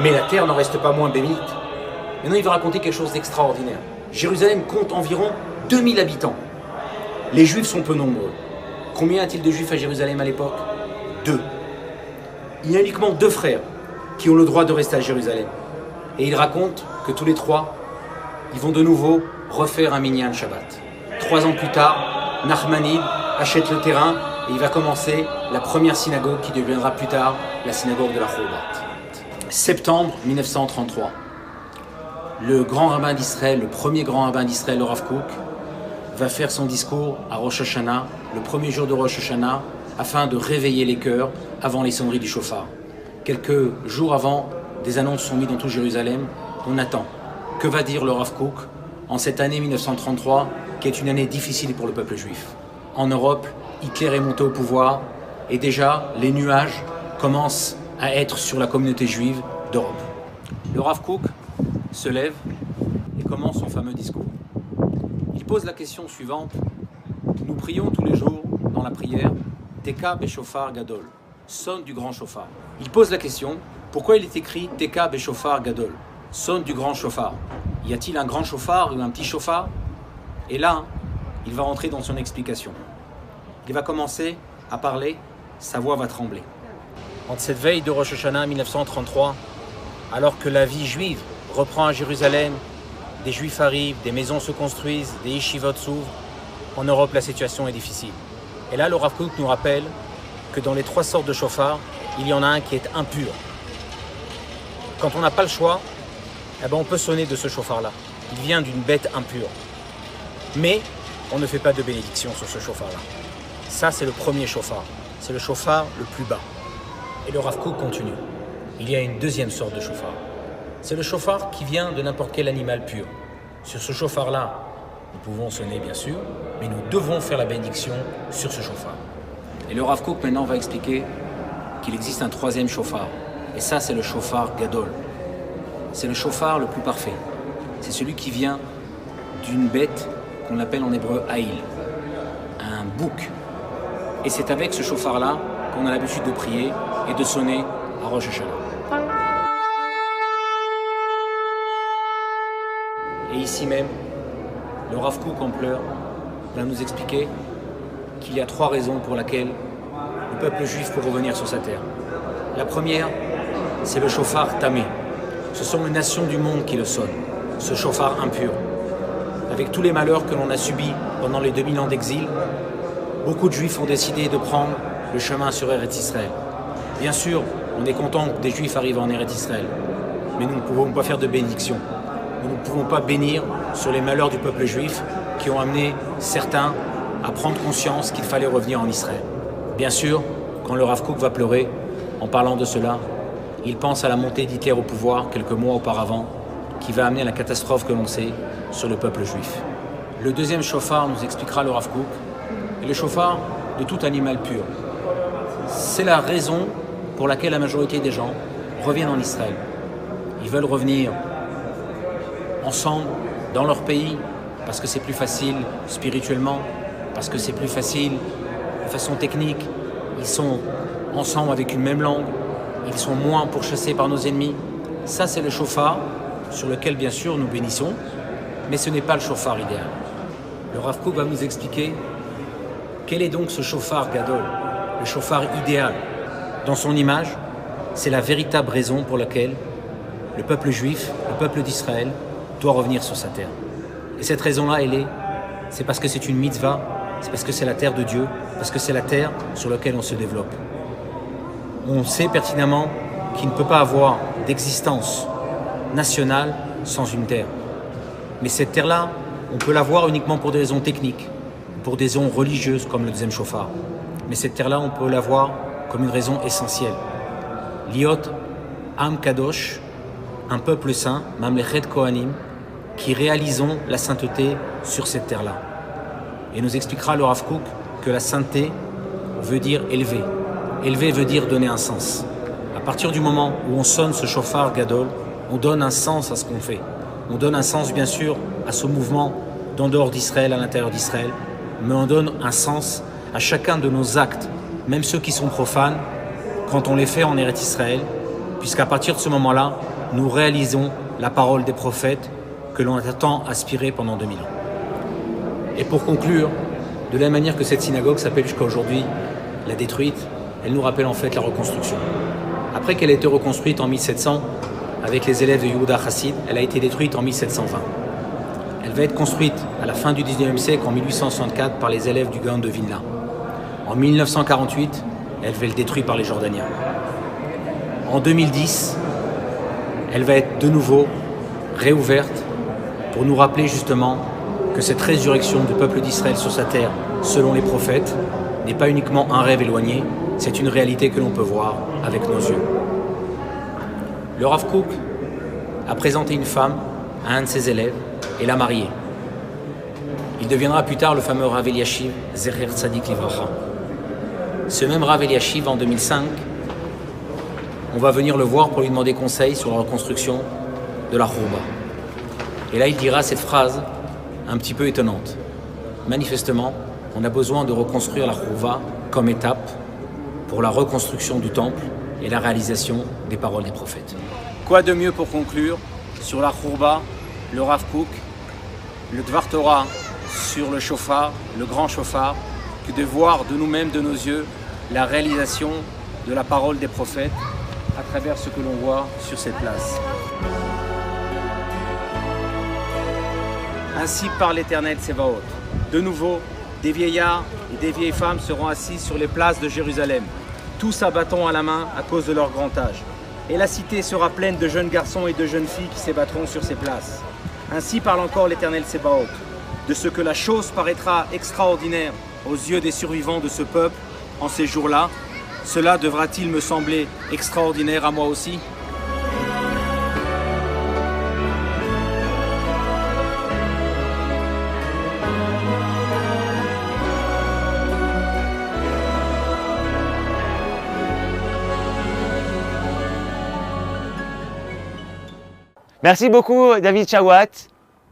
Mais la terre n'en reste pas moins bénite. Maintenant, il va raconter quelque chose d'extraordinaire. Jérusalem compte environ 2000 habitants. Les Juifs sont peu nombreux. Combien y a-t-il de Juifs à Jérusalem à l'époque? 2. Il y a uniquement 2 frères qui ont le droit de rester à Jérusalem. Et il raconte que tous les 3, ils vont de nouveau refaire un minyan Shabbat. 3 ans plus tard, Nachmanide achète le terrain et il va commencer la première synagogue qui deviendra plus tard la synagogue de la Khourba. Septembre 1933. Le grand rabbin d'Israël, le premier grand rabbin d'Israël, le Rav Kook, va faire son discours à Rosh Hashanah, le premier jour de Rosh Hashanah, afin de réveiller les cœurs avant les sonneries du chauffard. Quelques jours avant, des annonces sont mises dans tout Jérusalem. On attend. Que va dire le Rav Kook en cette année 1933, qui est une année difficile pour le peuple juif? En Europe, Hitler est monté au pouvoir et déjà les nuages commencent à être sur la communauté juive d'Europe. Le Rav Kook se lève et commence son fameux discours. Il pose la question suivante. Nous prions tous les jours dans la prière Teka Beshofar Gadol, sonne du grand chauffard. Il pose la question, pourquoi il est écrit Teka Beshofar Gadol, sonne du grand chauffard? Y a-t-il un grand chauffard ou un petit chauffard? Et là, il va rentrer dans son explication. Il va commencer à parler, sa voix va trembler. En cette veille de Rosh Hashanah 1933, alors que la vie juive reprend à Jérusalem, des juifs arrivent, des maisons se construisent, des yeshivot s'ouvrent, en Europe la situation est difficile. Et là, le Rav Kook nous rappelle que dans les 3 sortes de chauffards, il y en a un qui est impur. Quand on n'a pas le choix, eh ben on peut sonner de ce chauffard-là. Il vient d'une bête impure. Mais on ne fait pas de bénédiction sur ce chauffard-là. Ça, c'est le premier chauffard. C'est le chauffard le plus bas. Et le Rav Kook continue. Il y a une deuxième sorte de chauffard. C'est le chauffard qui vient de n'importe quel animal pur. Sur ce chauffard-là, nous pouvons sonner bien sûr, mais nous devons faire la bénédiction sur ce chauffard. Et le Rav Kook maintenant va expliquer qu'il existe un 3e chauffard. Et ça, c'est le chauffard Gadol. C'est le chauffard le plus parfait. C'est celui qui vient d'une bête qu'on appelle en hébreu Haïl, un bouc. Et c'est avec ce chauffard-là qu'on a l'habitude de prier et de sonner à Rosh Hashanah. Et ici même, le Rav Kook en pleurs va nous expliquer qu'il y a 3 raisons pour lesquelles le peuple juif peut revenir sur sa terre. La première, c'est le chauffard tamé. Ce sont les nations du monde qui le sonnent, ce chauffard impur. Avec tous les malheurs que l'on a subis pendant les 2000 ans d'exil, beaucoup de juifs ont décidé de prendre le chemin sur Eretz Israël. Bien sûr, on est content que des juifs arrivent en Eretz Israël, mais nous ne pouvons pas faire de bénédiction. Nous ne pouvons pas bénir sur les malheurs du peuple juif qui ont amené certains à prendre conscience qu'il fallait revenir en Israël. Bien sûr, quand le Rav Kook va pleurer, en parlant de cela, il pense à la montée d'Hitler au pouvoir quelques mois auparavant, qui va amener à la catastrophe que l'on sait sur le peuple juif. Le deuxième chauffard, nous expliquera le Rav Kook, est le chauffard de tout animal pur. C'est la raison pour laquelle la majorité des gens reviennent en Israël. Ils veulent revenir ensemble, dans leur pays, parce que c'est plus facile spirituellement, parce que c'est plus facile de façon technique. Ils sont ensemble avec une même langue, ils sont moins pourchassés par nos ennemis. Ça, c'est le chauffard sur lequel, bien sûr, nous bénissons, mais ce n'est pas le chauffard idéal. Le Rav Kook va nous expliquer quel est donc ce chauffard Gadol, le chauffard idéal. Dans son image, c'est la véritable raison pour laquelle le peuple juif, le peuple d'Israël, doit revenir sur sa terre. Et cette raison-là, c'est parce que c'est une mitzvah, c'est parce que c'est la terre de Dieu, parce que c'est la terre sur laquelle on se développe. On sait pertinemment qu'il ne peut pas avoir d'existence nationale sans une terre. Mais cette terre-là, on peut l'avoir uniquement pour des raisons techniques, pour des raisons religieuses comme le deuxième shofar. Mais cette terre-là, on peut l'avoir comme une raison essentielle. Liot Am Kadosh, un peuple saint, Mamlechet Kohanim, qui réalisons la sainteté sur cette terre-là. Et nous expliquera le Rav Kook que la sainteté veut dire élever. Élever veut dire donner un sens. À partir du moment où on sonne ce shofar gadol, on donne un sens à ce qu'on fait. On donne un sens, bien sûr, à ce mouvement d'en dehors d'Israël, à l'intérieur d'Israël, mais on donne un sens à chacun de nos actes, même ceux qui sont profanes, quand on les fait en Eretz Israël, puisqu'à partir de ce moment-là, nous réalisons la parole des prophètes que l'on a tant aspiré pendant 2000 ans. Et pour conclure, de la même manière que cette synagogue s'appelle jusqu'à aujourd'hui la détruite, elle nous rappelle en fait la reconstruction. Après qu'elle ait été reconstruite en 1700, avec les élèves de Yehuda Chassid, elle a été détruite en 1720. Elle va être construite à la fin du 19e siècle, en 1864, par les élèves du Gaon de Vilna. En 1948, elle va être détruite par les Jordaniens. En 2010, elle va être de nouveau réouverte pour nous rappeler justement que cette résurrection du peuple d'Israël sur sa terre, selon les prophètes, n'est pas uniquement un rêve éloigné, c'est une réalité que l'on peut voir avec nos yeux. Le Rav Kook a présenté une femme à un de ses élèves et l'a mariée. Il deviendra plus tard le fameux Rav Eliashiv, Zecher Tzadik Livracha. Ce même Rav Eliashiv, en 2005, on va venir le voir pour lui demander conseil sur la reconstruction de la Khouba. Et là, il dira cette phrase un petit peu étonnante. Manifestement, on a besoin de reconstruire la Khouba comme étape pour la reconstruction du temple et la réalisation des paroles des prophètes. Quoi de mieux pour conclure sur la Khouba, le Rav Kook, le Dvar Torah sur le shofar, le grand shofar, que de voir de nous-mêmes, de nos yeux, la réalisation de la parole des prophètes à travers ce que l'on voit sur cette place. Ainsi parle l'Éternel Tsevaot. De nouveau, des vieillards et des vieilles femmes seront assis sur les places de Jérusalem, tous à bâton à la main à cause de leur grand âge. Et la cité sera pleine de jeunes garçons et de jeunes filles qui s'ébattront sur ces places. Ainsi parle encore l'Éternel Tsevaot, de ce que la chose paraîtra extraordinaire aux yeux des survivants de ce peuple en ces jours-là. Cela devra-t-il me sembler extraordinaire à moi aussi ? Merci beaucoup David Chawat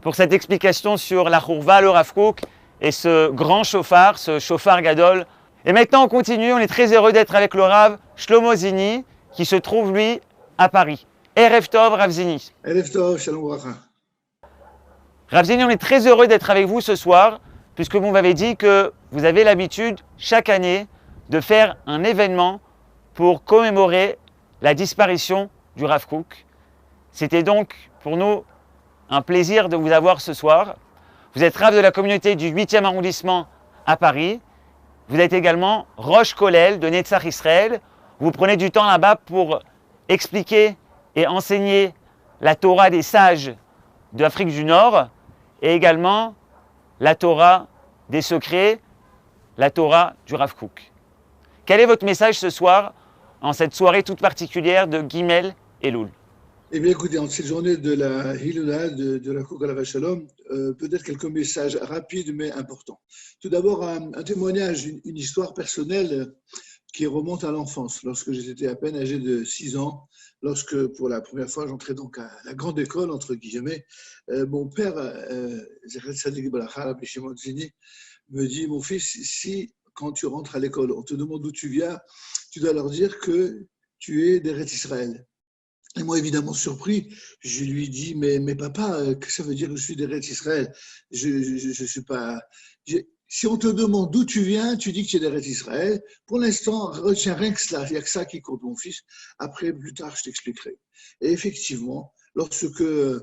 pour cette explication sur la Khourva, le Rav Kook et ce grand shofar, ce shofar gadol. Et maintenant on continue, on est très heureux d'être avec le Rav Shlomo Zini qui se trouve lui à Paris. Erev Tov Rav Zini. Erev Tov, Shalom Uracha. Rav Zini, on est très heureux d'être avec vous ce soir puisque vous m'avez dit que vous avez l'habitude chaque année de faire un événement pour commémorer la disparition du Rav Kook. C'était donc pour nous un plaisir de vous avoir ce soir. Vous êtes Rav de la communauté du 8e arrondissement à Paris. Vous êtes également Rosh Kollel de Netzach Israël. Vous prenez du temps là-bas pour expliquer et enseigner la Torah des sages d'Afrique du Nord et également la Torah des secrets, la Torah du Rav Kook. Quel est votre message ce soir en cette soirée toute particulière de Gimel Elul? Eh bien, écoutez, en cette journée de la Hilula, de la Kouk Alav Shalom, peut-être quelques messages rapides mais importants. Tout d'abord, un témoignage, une histoire personnelle qui remonte à l'enfance. Lorsque j'étais à peine âgé de 6 ans, lorsque pour la première fois j'entrais donc à la grande école, entre guillemets, mon père, me dit, mon fils, si quand tu rentres à l'école, on te demande d'où tu viens, tu dois leur dire que tu es d'Eretz Israël. Et moi, évidemment surpris, je lui dis, mais papa, que ça veut dire que je suis d'Eretz Israël? Je suis pas... Si on te demande d'où tu viens, tu dis que tu es d'Eretz Israël. Pour l'instant, retiens rien que cela. Il n'y a que ça qui compte, mon fils. Après, plus tard, je t'expliquerai. Et effectivement, lorsque au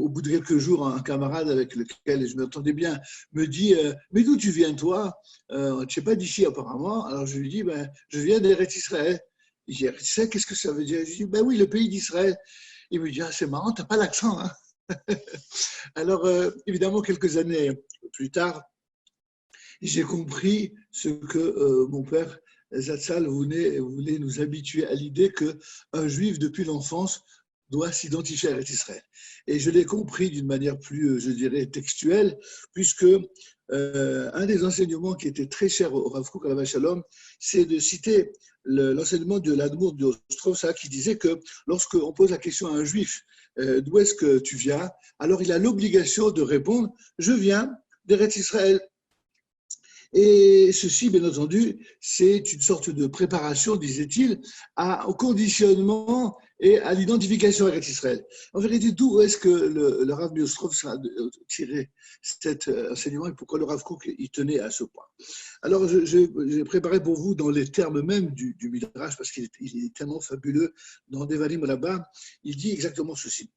bout de quelques jours, un camarade avec lequel je m'entendais bien me dit mais d'où tu viens toi? Tu n'es pas d'ici apparemment. Alors je lui dis je viens d'Eretz Israël. Il dit Eretz Israël, qu'est-ce que ça veut dire? Je lui dis oui, le pays d'Israël. Il me dit c'est marrant, tu n'as pas l'accent. Hein. Alors évidemment, quelques années plus tard, j'ai compris ce que mon père Zatzal voulait nous habituer à l'idée qu'un juif depuis l'enfance doit s'identifier à Eretz Israël. Et je l'ai compris d'une manière plus, je dirais, textuelle, puisque un des enseignements qui était très cher au Rav Kook Alav Shalom, c'est de citer l'enseignement de l'Admour de Ostrovsa qui disait que lorsqu'on pose la question à un juif, d'où est-ce que tu viens? Alors il a l'obligation de répondre, je viens d'Eretz Israël. Et ceci, bien entendu, c'est une sorte de préparation, disait-il, au conditionnement et à l'identification avec Israël. En vérité, d'où est-ce que le Rav Miostrov a tiré cet enseignement et pourquoi le Rav Kook y tenait à ce point? Alors, j'ai préparé pour vous dans les termes même du Midrash, parce qu'il est tellement fabuleux, dans Devarim là-bas, il dit exactement ceci.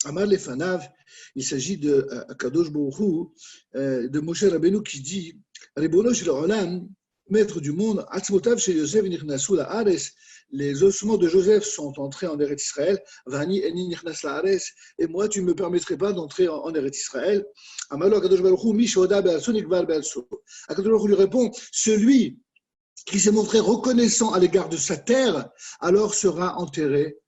Amar Lefanav, il s'agit de Kadosh Baruch Hu, de Moshe Rabbeinu qui dit Ribono shel Olam, maître du monde, Atzmotav shel Yosef nichnasu la'aretz, les ossements de Joseph sont entrés en Eretz Israël, Vani eni nichnas la'aretz, et moi tu ne me permettrais pas d'entrer en Eretz Israël. Amar lo Kadosh Baruch Hu, mi shoda be'also nikbar be'also. Kadosh Baruch Hu lui répond, celui qui s'est montré reconnaissant à l'égard de sa terre, alors sera enterré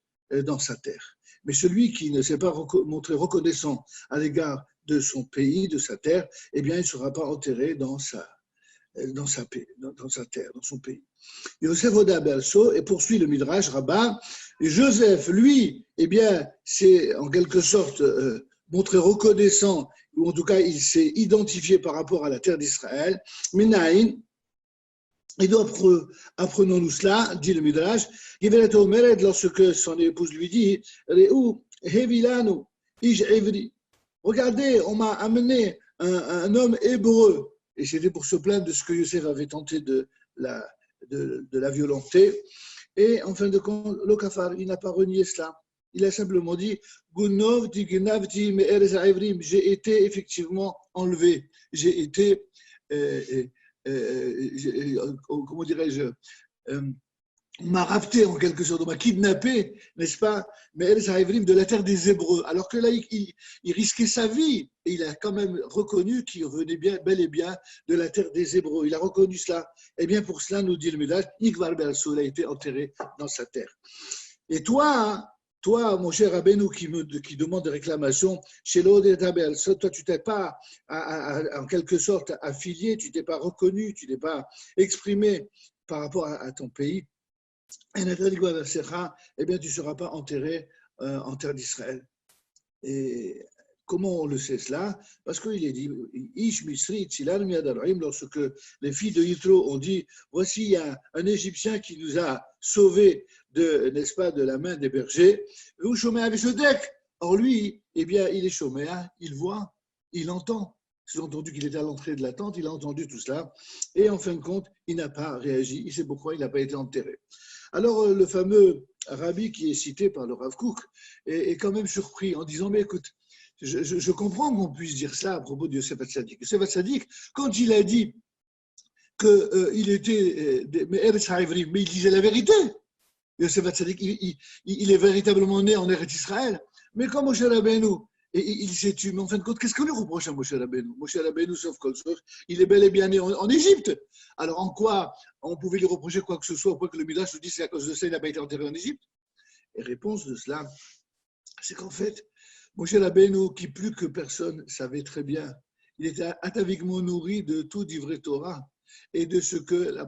dans sa terre. Mais celui qui ne s'est pas montré reconnaissant à l'égard de son pays, de sa terre, eh bien, il ne sera pas enterré dans sa terre, dans son pays. Yosef Oda Berso, et poursuit le Midrash Rabbah, Joseph, lui, eh bien, c'est en quelque sorte montré reconnaissant, ou en tout cas, il s'est identifié par rapport à la terre d'Israël. Minaïn, et donc, apprenons-nous cela, dit le Midrash, lorsque son épouse lui dit, regardez, on m'a amené un homme hébreu, et c'était pour se plaindre de ce que Yosef avait tenté de la violenter, et en fin de compte, Lokafar, il n'a pas renié cela. Il a simplement dit, j'ai été effectivement enlevé, j'ai été comment dirais-je, on m'a rapté en quelque sorte, on m'a kidnappé, n'est-ce pas, mais de la terre des Hébreux, alors que là, il risquait sa vie, et il a quand même reconnu qu'il revenait bel et bien de la terre des Hébreux. Il a reconnu cela. Et bien pour cela, nous dit le Midrash, Nikvar Be'also, il a été enterré dans sa terre. Et toi, mon cher Rabbeinu, qui demande des réclamations, chez l'Odeta, toi, tu t'es pas, en quelque sorte, affilié, tu t'es pas reconnu, tu t'es pas exprimé par rapport à ton pays. Eh bien, tu ne seras pas enterré en terre d'Israël. Et comment on le sait cela? Parce qu'il est dit, lorsque les filles de Yitro ont dit, voici il y a un Égyptien qui nous a sauvés n'est-ce pas, de la main des bergers. Or lui, eh bien, il est chômeur, il voit, il entend. J'ai entendu qu'il était à l'entrée de la tente, il a entendu tout cela, et en fin de compte, il n'a pas réagi, il sait pourquoi il n'a pas été enterré. Alors, le fameux rabbi qui est cité par le Rav Kook est quand même surpris en disant, mais écoute, je comprends qu'on puisse dire ça à propos de Yosef Hatzadik. Yosef Hatzadik, quand il a dit qu'il était, mais il disait la vérité. Yosef Hatzadik, il est véritablement né en Eretz Israël, mais comme Moshe Rabbeinu, et il s'est tué. Mais en fin de compte, qu'est-ce qu'on lui reproche à Moshe Rabbeinu? Moshe Rabbeinu, sauf Kolsor, il est bel et bien né en Égypte. Alors en quoi on pouvait lui reprocher quoi que ce soit, pour que le Midrash nous dise c'est à cause de ça il n'a pas été enterré en Égypte? Et réponse de cela, c'est qu'en fait, Moshe Rabbeinu, qui plus que personne savait très bien, il était ataviquement nourri de tout d'Ivrei Torah et de ce que la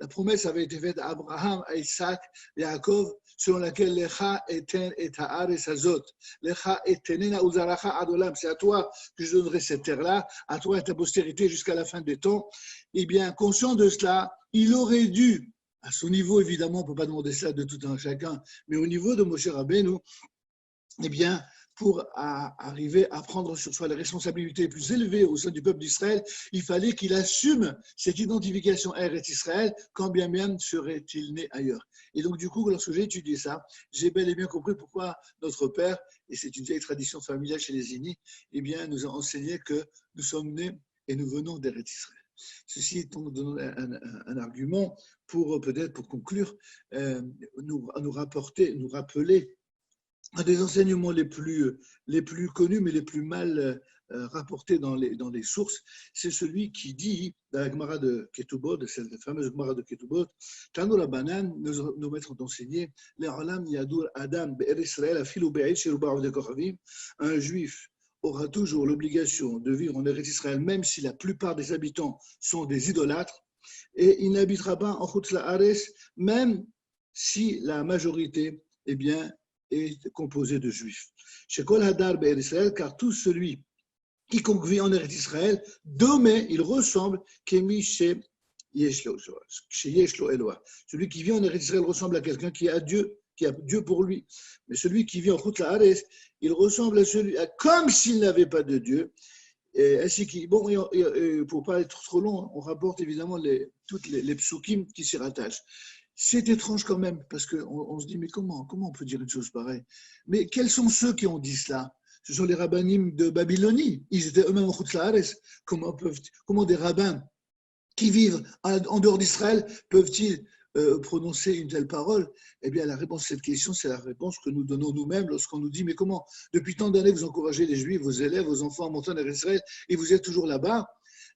promesse avait été faite à Abraham, à Isaac et à Yaakov, selon laquelle Lecha eten et haaretz hazot, Lecha etenena uzaracha ad olam, c'est à toi que je donnerai cette terre-là, à toi et ta postérité jusqu'à la fin des temps. Eh bien, conscient de cela, il aurait dû, à son niveau évidemment, on ne peut pas demander ça de tout un chacun, mais au niveau de Moshe Rabbeinu, eh bien, pour arriver à prendre sur soi les responsabilités les plus élevées au sein du peuple d'Israël, il fallait qu'il assume cette identification Eretz Israël, quand bien même serait-il né ailleurs. Et donc, du coup, lorsque j'ai étudié ça, j'ai bel et bien compris pourquoi notre père, et c'est une vieille tradition familiale chez les Zini, eh bien, nous a enseigné que nous sommes nés et nous venons d'Eretz Israël. Ceci est donc un argument pour, peut-être pour conclure, nous rappeler un des enseignements les plus connus, mais les plus mal rapportés dans les sources, c'est celui qui dit, dans la Gemara de Ketubot, de cette fameuse Gemara de Ketubot, Tanu Rabbanan, nos maîtres ont enseigné, Le'olam yadur Adam be'er Israël afilu be'ed sheruba de Kochavim, un juif aura toujours l'obligation de vivre en Eretz Israël, même si la plupart des habitants sont des idolâtres, et il n'habitera pas en Chutz La'aretz, même si la majorité, eh bien, est composé de juifs. Chez Kol Hadar Be'er Israël, car tout celui quiconque vit en Eretz Israël, domé, il ressemble Kemi chez Yeshlo Eloah. Celui qui vit en Eretz Israël ressemble à quelqu'un qui a Dieu pour lui. Mais celui qui vit en Chutz La'aretz, il ressemble comme s'il n'avait pas de Dieu. Et ainsi pour ne pas être trop long, on rapporte évidemment toutes les psukim qui s'y rattachent. C'est étrange quand même, parce qu'on se dit, mais comment on peut dire une chose pareille? Mais quels sont ceux qui ont dit cela? Ce sont les rabbinim de Babylonie. Ils étaient eux-mêmes en Chutz La'aretz. Comment des rabbins qui vivent en dehors d'Israël peuvent-ils prononcer une telle parole? Eh bien, la réponse à cette question, c'est la réponse que nous donnons nous-mêmes lorsqu'on nous dit, mais comment, depuis tant d'années, vous encouragez les Juifs, vos élèves, vos enfants à monter en Israël, et vous êtes toujours là-bas?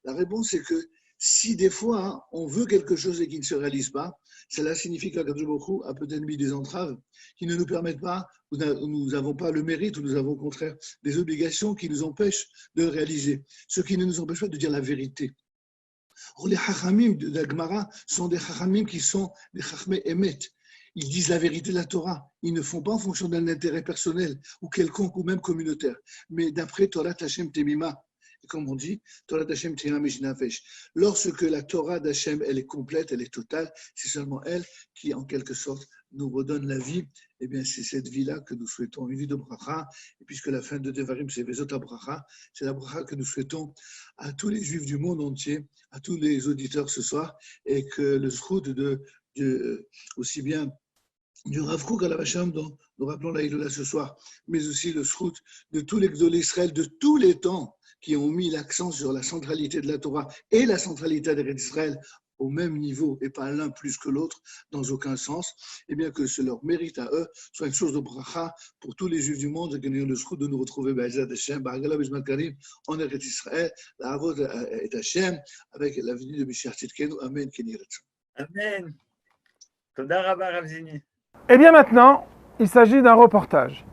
La réponse est que si des fois on veut quelque chose et qui ne se réalise pas, cela signifie qu'Akadosh Baruch Hu a peut-être mis des entraves qui ne nous permettent pas, ou nous n'avons pas le mérite, ou nous avons au contraire des obligations qui nous empêchent de réaliser, ce qui ne nous empêche pas de dire la vérité. Or, les Chachamim de la Gemara sont des Chachamim qui sont des Chachmei Emet. Ils disent la vérité de la Torah. Ils ne font pas en fonction d'un intérêt personnel ou quelconque ou même communautaire, mais d'après Torah Hashem Temima. Et comme on dit, Torah Hashem Temima Mejinafesh. Lorsque la Torah d'Hashem, elle est complète, elle est totale, c'est seulement elle qui, en quelque sorte, nous redonne la vie. Eh bien, c'est cette vie-là que nous souhaitons, une vie de bracha. Et puisque la fin de Devarim, c'est Vezot bracha, c'est la bracha que nous souhaitons à tous les Juifs du monde entier, à tous les auditeurs ce soir, et que le zchut aussi bien du Rav Kook à la Vacham, dont nous rappelons la Ilola ce soir, mais aussi le zchut de tous les Gdolei Israël de tous les temps qui ont mis l'accent sur la centralité de la Torah et la centralité d'Eretz Israël au même niveau et pas l'un plus que l'autre dans aucun sens, et bien que ce leur mérite à eux soit une source de bracha pour tous les Juifs du monde et que nous ayons le zchut de nous retrouver Be'ezrat Hashem, Ba'agala B'Zman Karim, en Eretz Israël, la Avod et Hashem, avec la venue de Mashiach Tzidkenu. Amen. Amen. Toda Rabba Rav Zini. Et bien maintenant, il s'agit d'un reportage.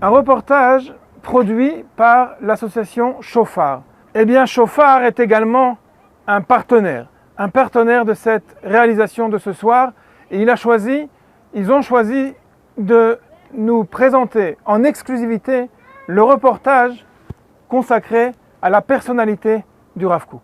Un reportage produit par l'association Shofar. Eh bien, Shofar est également un partenaire de cette réalisation de ce soir. Et ils ont choisi de nous présenter en exclusivité le reportage consacré à la personnalité du Rav Kook.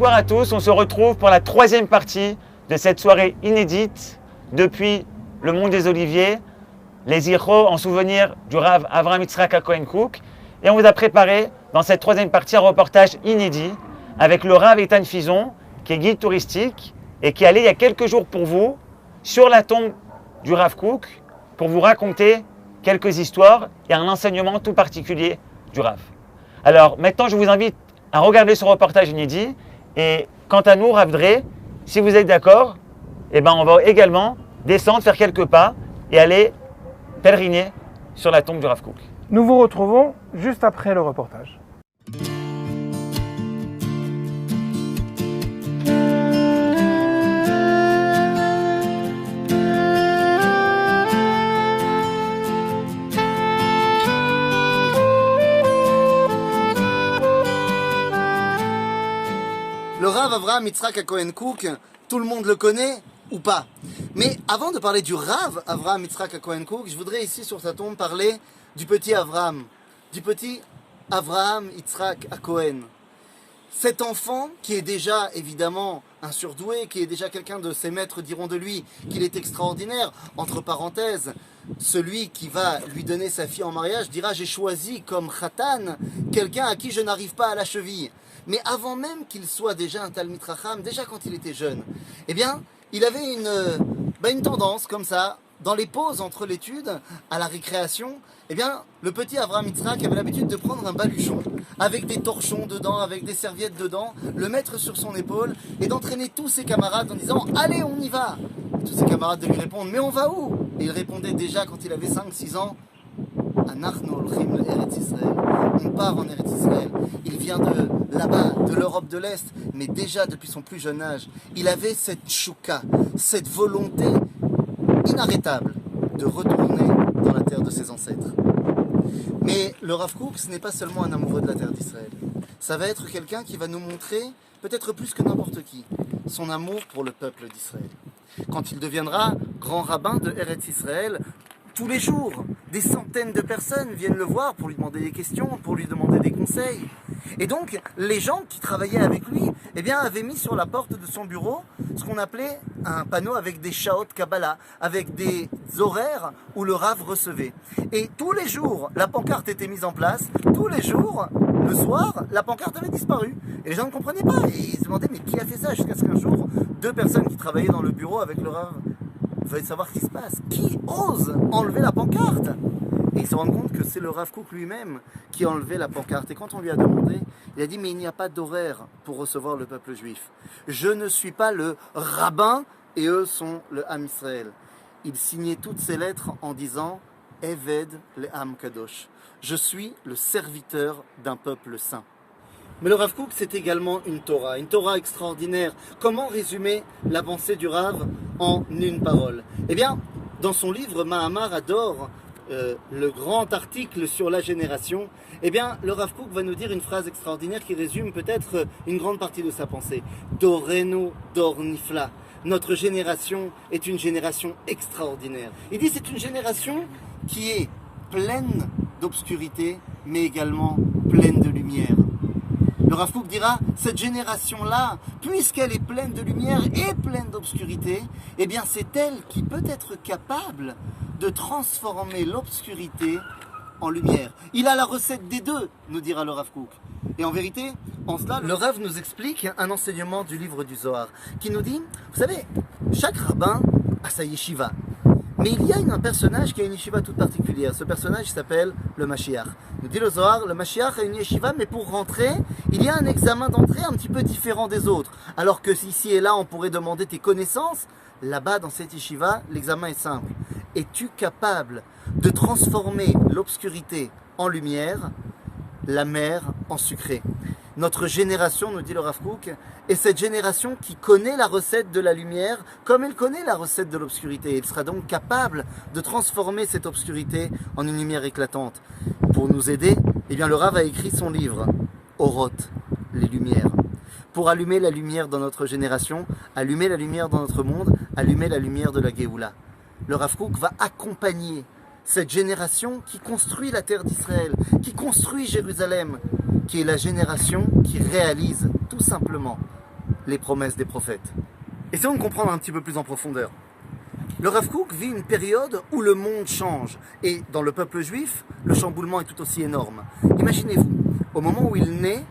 Bonsoir à tous, on se retrouve pour la troisième partie de cette soirée inédite depuis le Mont des Oliviers, les Zichro en souvenir du Rav Avraham Yitzhak Cohen Cook. Et on vous a préparé dans cette troisième partie un reportage inédit avec le Rav Eitan Fison, qui est guide touristique et qui est allé il y a quelques jours pour vous sur la tombe du Rav Cook pour vous raconter quelques histoires et un enseignement tout particulier du Rav. Alors maintenant, je vous invite à regarder ce reportage inédit et quant à nous, Rav Dre, si vous êtes d'accord, eh ben on va également descendre, faire quelques pas et aller pèleriner sur la tombe du Rav Cook. Nous vous retrouvons juste après le reportage. Le Rav Avraham Yitzhak Cohen Cook, tout le monde le connaît ou pas. Mais avant de parler du Rav Avraham Yitzhak Cohen Cook, je voudrais ici sur sa tombe parler du petit Avraham, du petit Avraham Yitzhak Cohen. Cet enfant qui est déjà évidemment un surdoué, qui est déjà quelqu'un de ses maîtres diront de lui qu'il est extraordinaire, entre parenthèses, celui qui va lui donner sa fille en mariage dira j'ai choisi comme khatan quelqu'un à qui je n'arrive pas à la cheville. Mais avant même qu'il soit déjà un Talmid Chacham, déjà quand il était jeune, eh bien, il avait une tendance comme ça, dans les pauses entre l'étude à la récréation, eh bien, le petit Avraham Yitzhak avait l'habitude de prendre un baluchon avec des torchons dedans, avec des serviettes dedans, le mettre sur son épaule et d'entraîner tous ses camarades en disant « Allez, on y va !» Tous ses camarades de lui répondre « Mais on va où ?» Et il répondait déjà quand il avait 5-6 ans « Anachnu olchim l'Eretz Israël » On part en Eretz Israël. Il vient de là-bas, de l'Europe de l'Est, mais déjà depuis son plus jeune âge, il avait cette chouka, cette volonté inarrêtable de retourner dans la terre de ses ancêtres. Mais le Rav Kook, ce n'est pas seulement un amoureux de la terre d'Israël. Ça va être quelqu'un qui va nous montrer, peut-être plus que n'importe qui, son amour pour le peuple d'Israël. Quand il deviendra grand rabbin de Eretz Israël, tous les jours, des centaines de personnes viennent le voir pour lui demander des questions, pour lui demander des conseils. Et donc, les gens qui travaillaient avec lui, eh bien, avaient mis sur la porte de son bureau ce qu'on appelait un panneau avec des shaot Kabbalah, avec des horaires où le Rav recevait. Et tous les jours, la pancarte était mise en place. Tous les jours, le soir, la pancarte avait disparu. Et les gens ne comprenaient pas. Et ils se demandaient, mais qui a fait ça? Jusqu'à ce qu'un jour, deux personnes qui travaillaient dans le bureau avec le Rav veulent savoir ce qui se passe. Qui ose enlever la pancarte? Et ils se rendent compte que c'est le Rav Kook lui-même qui a enlevé la pancarte. Et quand on lui a demandé, il a dit « Mais il n'y a pas d'horaire pour recevoir le peuple juif. Je ne suis pas le rabbin et eux sont le Ham Israël. » Il signait toutes ses lettres en disant « Eved le Ham Kadosh. Je suis le serviteur d'un peuple saint. » Mais le Rav Kook, c'est également une Torah extraordinaire. Comment résumer la pensée du Rav en une parole? Eh bien, dans son livre Mahamar Ador, le grand article sur la génération, eh bien, le Rav Kook va nous dire une phrase extraordinaire qui résume peut-être une grande partie de sa pensée. Dorenu dor nifla. Notre génération est une génération extraordinaire. Il dit c'est une génération qui est pleine d'obscurité, mais également pleine de lumière. Le Rav Kook dira, cette génération-là, puisqu'elle est pleine de lumière et pleine d'obscurité, eh bien c'est elle qui peut être capable de transformer l'obscurité en lumière. Il a la recette des deux, nous dira le Rav Kook. Et en vérité, en cela, le Rav nous explique un enseignement du livre du Zohar, qui nous dit, vous savez, chaque rabbin a sa yeshiva. Mais il y a un personnage qui a une yeshiva toute particulière. Ce personnage s'appelle le Mashiach. Nous dit le Zohar, le Mashiach a une yeshiva, mais pour rentrer, il y a un examen d'entrée un petit peu différent des autres. Alors que ici et là, on pourrait demander tes connaissances, là-bas, dans cette yeshiva, l'examen est simple. Es-tu capable de transformer l'obscurité en lumière, la mer en sucré? Notre génération, nous dit le Rav Kook, est cette génération qui connaît la recette de la lumière comme elle connaît la recette de l'obscurité. Elle sera donc capable de transformer cette obscurité en une lumière éclatante. Pour nous aider, eh bien, le Rav a écrit son livre, Oroth, les lumières. Pour allumer la lumière dans notre génération, allumer la lumière dans notre monde, allumer la lumière de la Géoula. Le Rav Kook va accompagner cette génération qui construit la terre d'Israël, qui construit Jérusalem, qui est la génération qui réalise tout simplement les promesses des prophètes. Essayons de comprendre un petit peu plus en profondeur. Le Rav Kook vit une période où le monde change. Et dans le peuple juif, le chamboulement est tout aussi énorme. Imaginez-vous, au moment où il naît,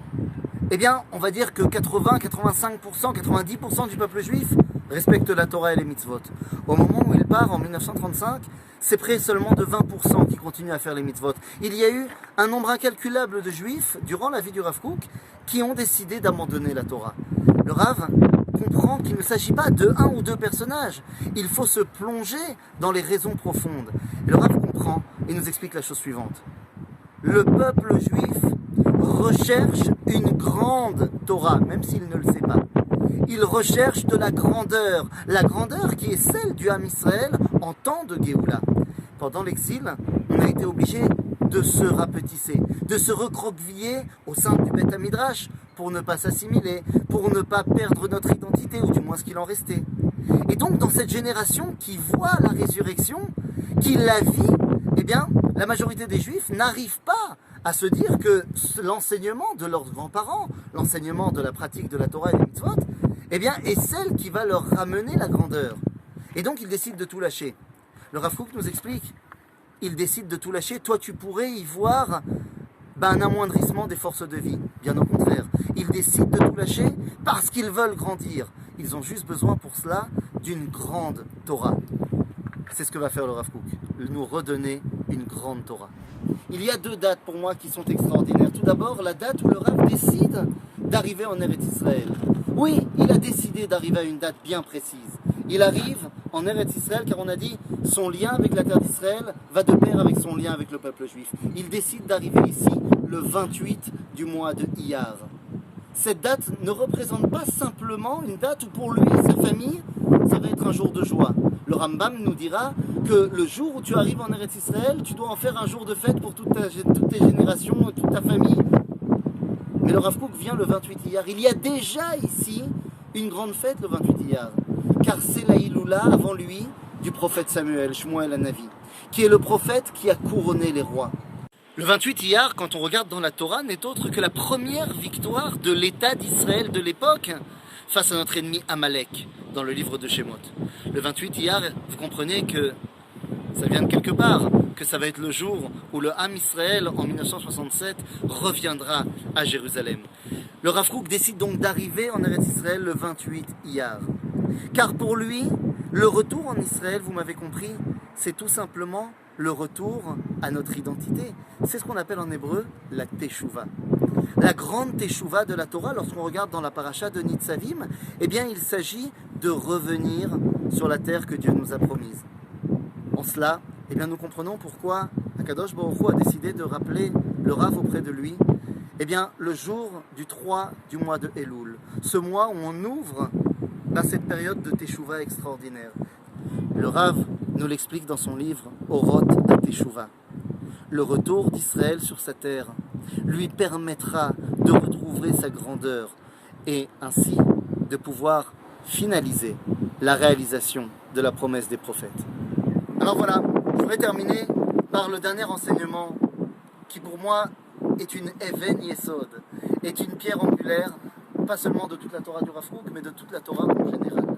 eh bien, on va dire que 80, 85%, 90% du peuple juif respecte la Torah et les mitzvot. Au moment où il part, en 1935, c'est près seulement de 20% qui continuent à faire les mitzvot. Il y a eu un nombre incalculable de juifs, durant la vie du Rav Kook, qui ont décidé d'abandonner la Torah. Le Rav comprend qu'il ne s'agit pas de un ou deux personnages. Il faut se plonger dans les raisons profondes. Et le Rav comprend et nous explique la chose suivante. Le peuple juif recherche une grande Torah, même s'il ne le sait pas. Il recherche de la grandeur qui est celle du Ham Israël en temps de Géoula. Pendant l'exil, on a été obligé de se rapetisser, de se recroqueviller au sein du Beth Midrash pour ne pas s'assimiler, pour ne pas perdre notre identité, ou du moins ce qu'il en restait. Et donc, dans cette génération qui voit la résurrection, qui la vit, eh bien, la majorité des Juifs n'arrivent pas à se dire que l'enseignement de leurs grands-parents, l'enseignement de la pratique de la Torah et des mitzvot, eh bien, est celle qui va leur ramener la grandeur. Et donc, ils décident de tout lâcher. Le Rav Kook nous explique, ils décident de tout lâcher. Toi, tu pourrais y voir un amoindrissement des forces de vie. Bien au contraire, ils décident de tout lâcher parce qu'ils veulent grandir. Ils ont juste besoin pour cela d'une grande Torah. C'est ce que va faire le Rav Kook, nous redonner une grande Torah. Il y a deux dates pour moi qui sont extraordinaires. Tout d'abord, la date où le Rav décide d'arriver en Eretz Israël. Oui, il a décidé d'arriver à une date bien précise. Il arrive en Eretz Israël car on a dit son lien avec la terre d'Israël va de pair avec son lien avec le peuple juif. Il décide d'arriver ici le 28 du mois de Iyar. Cette date ne représente pas simplement une date où pour lui et sa famille, ça va être un jour de joie. Le Rambam nous dira que le jour où tu arrives en Eretz Israël, tu dois en faire un jour de fête pour toutes tes générations, toute ta famille. Mais le Rav Kook vient le 28 Iyar. Il y a déjà ici une grande fête le 28 Iyar. Car c'est la Iloula avant lui du prophète Samuel, Shmuel Hanavi, qui est le prophète qui a couronné les rois. Le 28 Iyar, quand on regarde dans la Torah, n'est autre que la première victoire de l'État d'Israël de l'époque face à notre ennemi Amalek, dans le livre de Shemot. Le 28 Iyar, vous comprenez que ça vient de quelque part, que ça va être le jour où le Ham Israël, en 1967, reviendra à Jérusalem. Le Rav Kook décide donc d'arriver en Eretz Israël le 28 Iyar. Car pour lui, le retour en Israël, vous m'avez compris, c'est tout simplement le retour à notre identité. C'est ce qu'on appelle en hébreu la Teshuvah. La grande Teshuvah de la Torah, lorsqu'on regarde dans la paracha de Nitzavim, eh bien il s'agit de revenir sur la terre que Dieu nous a promise. En cela, eh bien nous comprenons pourquoi Akadosh Baruch Hu a décidé de rappeler le Rav auprès de lui, eh bien le jour du 3 du mois de Elul, ce mois où on ouvre dans cette période de Teshuvah extraordinaire. Le Rav nous l'explique dans son livre Orot à Teshuvah. Le retour d'Israël sur sa terre lui permettra de retrouver sa grandeur et ainsi de pouvoir finaliser la réalisation de la promesse des prophètes. Alors voilà, je voudrais terminer par le dernier enseignement qui pour moi est une Even Yesod, est une pierre angulaire, pas seulement de toute la Torah du Rav Kook, mais de toute la Torah en général.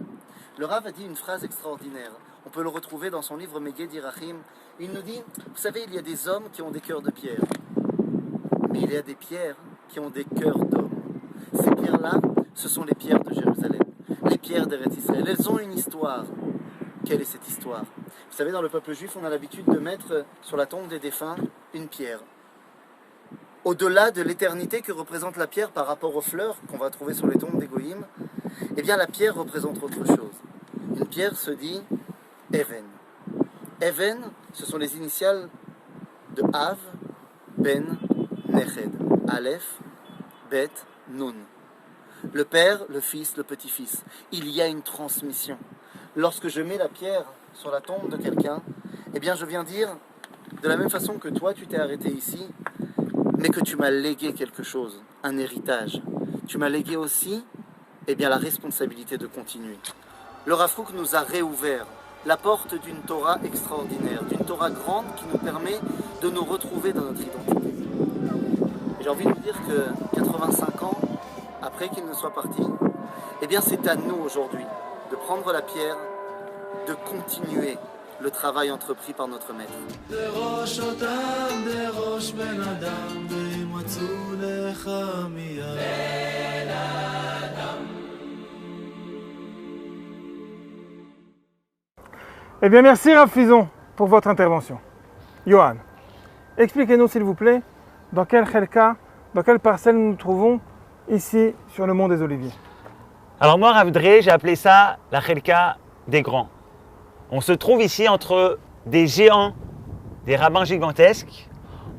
Le Rav a dit une phrase extraordinaire. On peut le retrouver dans son livre Meged Irachim. Il nous dit, vous savez, il y a des hommes qui ont des cœurs de pierre, mais il y a des pierres qui ont des cœurs d'hommes. Ces pierres-là, ce sont les pierres de Jérusalem, les pierres d'Eretz Israël. Elles ont une histoire. Quelle est cette histoire? Vous savez, dans le peuple juif, on a l'habitude de mettre sur la tombe des défunts une pierre. Au-delà de l'éternité que représente la pierre par rapport aux fleurs qu'on va trouver sur les tombes des Goïm, eh bien la pierre représente autre chose. Une pierre se dit Even. Even, ce sont les initiales de Av, Ben, Neched. Aleph, Bet, Nun. Le père, le fils, le petit-fils. Il y a une transmission. Lorsque je mets la pierre sur la tombe de quelqu'un, eh bien je viens dire, de la même façon que toi tu t'es arrêté ici, mais que tu m'as légué quelque chose, un héritage. Tu m'as légué aussi, eh bien, la responsabilité de continuer. Le Rav Kook nous a réouvert la porte d'une Torah extraordinaire, d'une Torah grande qui nous permet de nous retrouver dans notre identité. Et j'ai envie de vous dire que 85 ans après qu'il ne soit parti, eh bien c'est à nous aujourd'hui de prendre la pierre, de continuer le travail entrepris par notre maître. דרוש אותם, דרוש בן אדם, וימצאו לך מיד. בן אדם. Eh bien, merci Rav Fison pour votre intervention. Johan, expliquez-nous s'il vous plaît, dans quel chelka, dans quelle parcelle nous nous trouvons ici sur le mont des Oliviers. Alors moi, Rav Dre, j'ai appelé ça la chelka des grands. On se trouve ici entre des géants, des rabbins gigantesques.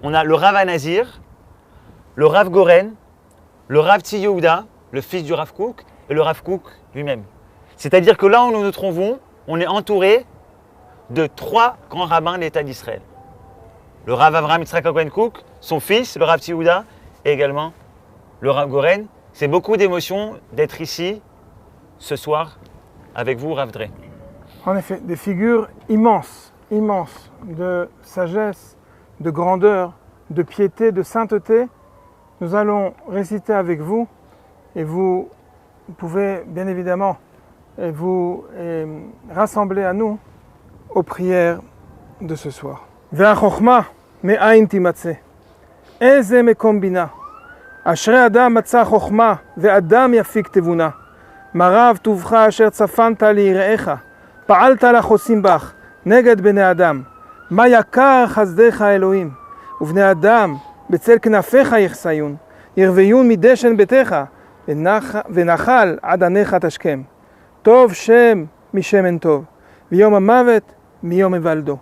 On a le Rav Anazir, le Rav Goren, le Rav Tzvi Yehuda, le fils du Rav Kook, et le Rav Kook lui-même. C'est-à-dire que là où nous nous trouvons, on est entouré de 3 grands rabbins de l'État d'Israël. Le Rav Avraham Yitzhak Cohen Kook, son fils, le Rav Tzvi Yehuda, et également le Rav Goren. C'est beaucoup d'émotion d'être ici ce soir avec vous, Rav Dre. En effet, des figures immenses, immenses, de sagesse, de grandeur, de piété, de sainteté. Nous allons réciter avec vous et vous pouvez bien évidemment vous rassembler à nous aux prières de ce soir. והחוכמה מאין תימצא, איזה מקום בינה, אשרי אדם מצא חוכמה ואדם יפיק תבונה, מה רב טובך אשר צפנת ליראיך, פעלת לחוסים בך נגד בני אדם, מה יקר חסדיך אלוהים, ובני אדם בצל כנפיך יחסיון, ירוויון מדשן ביתך, ונחל עד עניך תשכם, טוב שם משמן טוב, ויום המוות מיום היוולדו.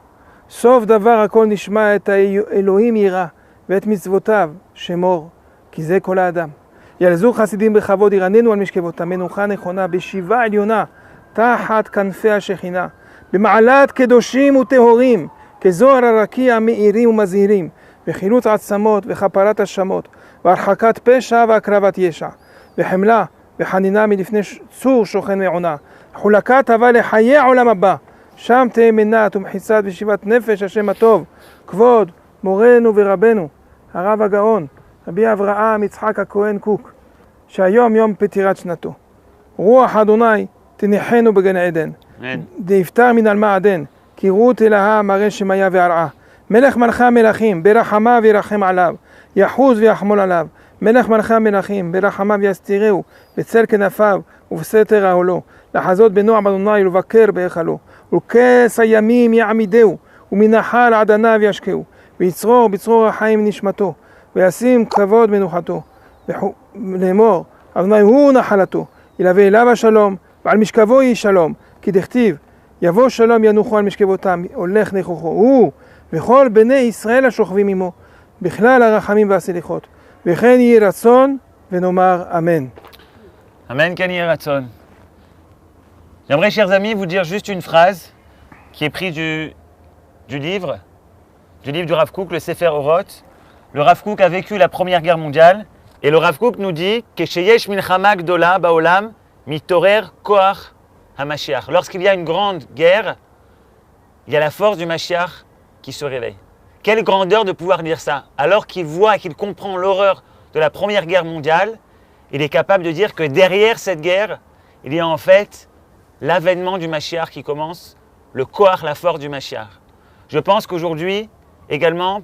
סוף דבר הכל נשמע את האלוהים ירא, ואת מצוותיו שמור, כי זה כל האדם. ילזו חסידים בכבוד, ירננו על משכבותם, מנוחה נכונה, בשיבה עליונה, תחת כנפי השכינה, במעלת קדושים וטהורים, כזוהר הרקיע מאירים ומזהירים, וחילוץ עצמות וכפרת השמות, והרחקת פשע והקרבת ישע, וחמלה וחנינה מלפני צור שוכן מעונה, חולקת אהבה לחיי העולם הבא, שם תהיה מנת ומחיצת ושיבת נפש השם הטוב, כבוד מורנו ורבנו, הרב הגאון, רבי אברהם יצחק הכהן קוק, שהיום יום פטירת שנתו. רוח אדוני תניחנו בגן עדן, דאפטר מן המעדן, כי רות אלוהה מראה שמיה והרעה. מלך מלכי המלכים, ברחמיו ירחם עליו, יחוז ויחמול עליו. מלך מלכי המלכים, ברחמיו יסתירהו, בצל כנפיו ובסתר אהלו. לחזות בנועם אדוני ולבקר בהיכלו. ולכס הימים יעמידהו, ומנחל עד עניו ישקהו. ויצרור בצרור החיים נשמתו, וישים כבוד מנוחתו. לאמור, אדוני הוא נחלתו, ילווה אליו השלום, ועל משכבו יהי שלום. כי דכתיב, יבוא שלום ינוחו על משכבותם, הולך נכוחו. הוא וכל בני ישראל השוכבים עמו, בכלל הרחמים והסליחות. וכן יהי רצון ונאמר אמן. Amen, Ken Yeh Ratzon. J'aimerais, chers amis, vous dire juste une phrase qui est prise du livre du Rav Kook, le Sefer Oroth. Le Rav Kook a vécu la Première Guerre mondiale et le Rav Kook nous dit que sheyesh milchama gdola baolam mitorer koach hamashiach. Lorsqu'il y a une grande guerre, il y a la force du Mashiach qui se réveille. Quelle grandeur de pouvoir dire ça. Alors qu'il voit et qu'il comprend l'horreur de la Première Guerre mondiale, il est capable de dire que derrière cette guerre, il y a en fait l'avènement du Mashiach qui commence, le koach, la force du Mashiach. Je pense qu'aujourd'hui, également,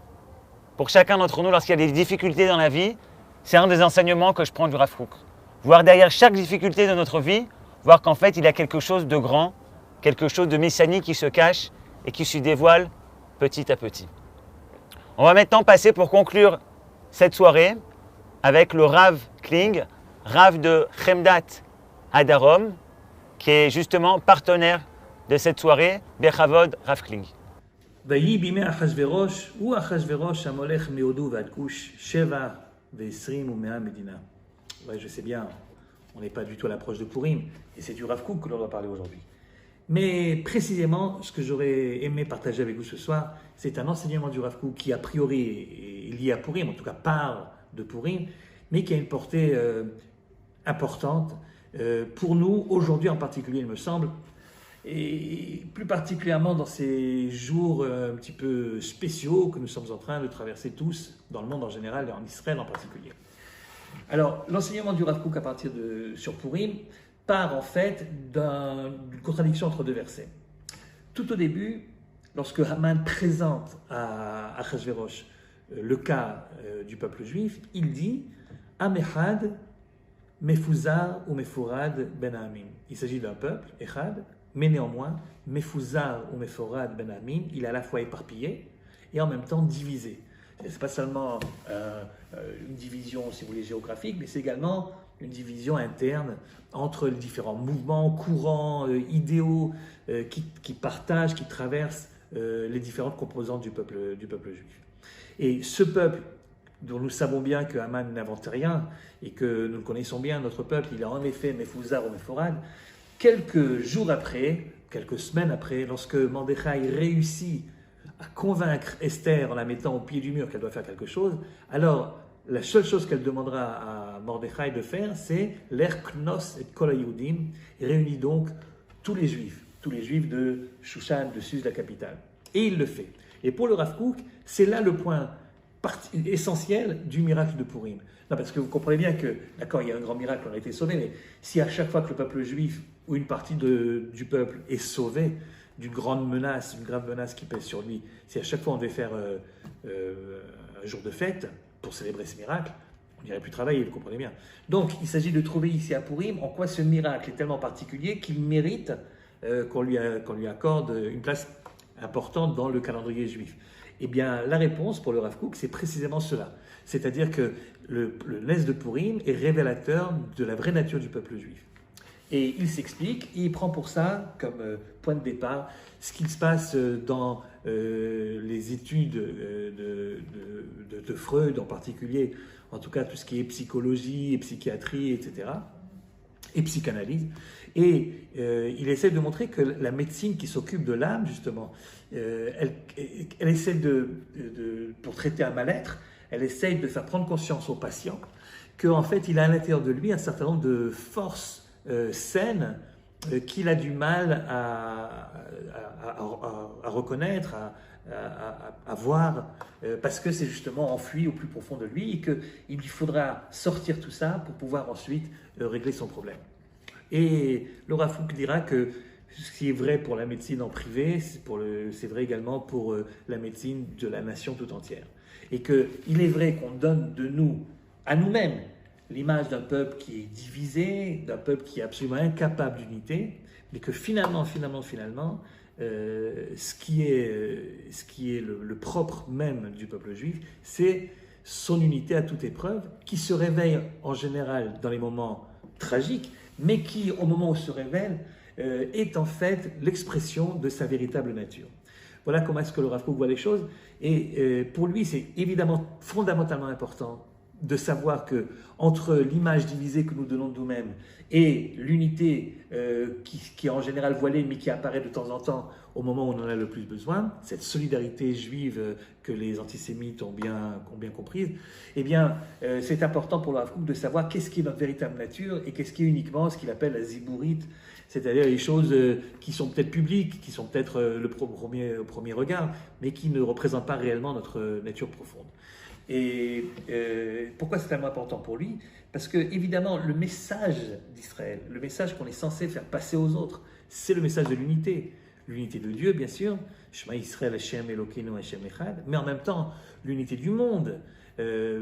pour chacun d'entre nous, lorsqu'il y a des difficultés dans la vie, c'est un des enseignements que je prends du Rav Kook. Voir derrière chaque difficulté de notre vie, voir qu'en fait, il y a quelque chose de grand, quelque chose de messianique qui se cache et qui se dévoile petit à petit. On va maintenant passer pour conclure cette soirée avec le Rav Kling, Rav de Chemdat Adarom, qui est justement partenaire de cette soirée, Bechavod Rav Kling. ויהי בימי אחשוורוש, הוא אחשוורוש המולך מהודו ועד כוש, 27 ומאה מדינה. Ouais, je sais bien, on n'est pas du tout à l'approche de Purim, et c'est du Rav Kook que l'on va parler aujourd'hui. Mais précisément, ce que j'aurais aimé partager avec vous ce soir, c'est un enseignement du Rav Kook qui a priori est lié à Purim, en tout cas parle de Purim, mais qui a une portée importante pour nous, aujourd'hui en particulier, il me semble, et plus particulièrement dans ces jours un petit peu spéciaux que nous sommes en train de traverser tous, dans le monde en général et en Israël en particulier. Alors, l'enseignement du Rav Kook sur Purim part en fait d'une contradiction entre deux versets. Tout au début, lorsque Haman présente à Achashverosh le cas du peuple juif, il dit « Amechad mefuzar ou mefurad ben Amim ». Il s'agit d'un peuple, Echad, mais néanmoins, mefuzar ou mefurad ben Amim, il est à la fois éparpillé et en même temps divisé. Ce n'est pas seulement une division, si vous voulez, géographique, mais c'est également une division interne entre les différents mouvements, courants, idéaux qui partagent, qui traversent les différentes composantes du peuple juif. Et ce peuple, dont nous savons bien que Haman n'invente rien et que nous le connaissons bien, notre peuple, il a en effet Mefuzar ou Meforad, quelques jours après, quelques semaines après, lorsque Mordechai réussit à convaincre Esther en la mettant au pied du mur qu'elle doit faire quelque chose, alors la seule chose qu'elle demandera à Mordechai de faire, c'est l'Erknos et Kol HaYehudim, et réunit donc tous les juifs de Shushan, de Suse, la capitale. Et il le fait. Et pour le Rav Kook, c'est là le point essentiel du miracle de Purim. Non, parce que vous comprenez bien que, d'accord, il y a un grand miracle, on a été sauvé, mais si à chaque fois que le peuple juif ou une partie du peuple est sauvé d'une grande menace, une grave menace qui pèse sur lui, si à chaque fois on devait faire un jour de fête pour célébrer ce miracle, on n'irait plus travailler, vous comprenez bien. Donc, il s'agit de trouver ici à Purim en quoi ce miracle est tellement particulier qu'il mérite qu'on lui accorde une place importante dans le calendrier juif. Eh bien, la réponse pour le Rav Kook, c'est précisément cela. C'est-à-dire que le Nes de Purim est révélateur de la vraie nature du peuple juif. Et il s'explique, et il prend pour ça, comme point de départ, ce qu'il se passe dans les études de Freud en particulier, en tout cas tout ce qui est psychologie et psychiatrie, etc., et psychanalyse. Et il essaie de montrer que la médecine qui s'occupe de l'âme, justement, elle essaie pour traiter un mal-être, elle essaie de faire prendre conscience au patient qu'en fait, il a à l'intérieur de lui un certain nombre de forces saines qu'il a du mal à reconnaître, à voir, parce que c'est justement enfoui au plus profond de lui et qu'il lui faudra sortir tout ça pour pouvoir ensuite régler son problème. Et le Rav Kook dira que ce qui est vrai pour la médecine en privé, c'est vrai également pour la médecine de la nation tout entière. Et qu'il est vrai qu'on donne de nous, à nous-mêmes, l'image d'un peuple qui est divisé, d'un peuple qui est absolument incapable d'unité, mais que finalement, ce qui est le propre même du peuple juif, c'est son unité à toute épreuve, qui se réveille en général dans les moments tragiques, mais qui, au moment où se révèle, est en fait l'expression de sa véritable nature. Voilà comment est-ce que le Rav Kook voit les choses. Et pour lui, c'est évidemment fondamentalement important de savoir que entre l'image divisée que nous donnons de nous-mêmes et l'unité qui est en général voilée, mais qui apparaît de temps en temps au moment où on en a le plus besoin, cette solidarité juive que les antisémites ont bien comprise, eh bien, c'est important pour le Rav Kook de savoir qu'est-ce qui est notre véritable nature et qu'est-ce qui est uniquement ce qu'il appelle la zibourite, c'est-à-dire les choses qui sont peut-être publiques, qui sont peut-être au premier regard, mais qui ne représentent pas réellement notre nature profonde. Et pourquoi c'est tellement important pour lui? Parce que, évidemment, le message d'Israël, le message qu'on est censé faire passer aux autres, c'est le message de l'unité. L'unité de Dieu, bien sûr, Shema Yisrael Hashem Elokeinu Hashem Echad, mais en même temps, l'unité du monde,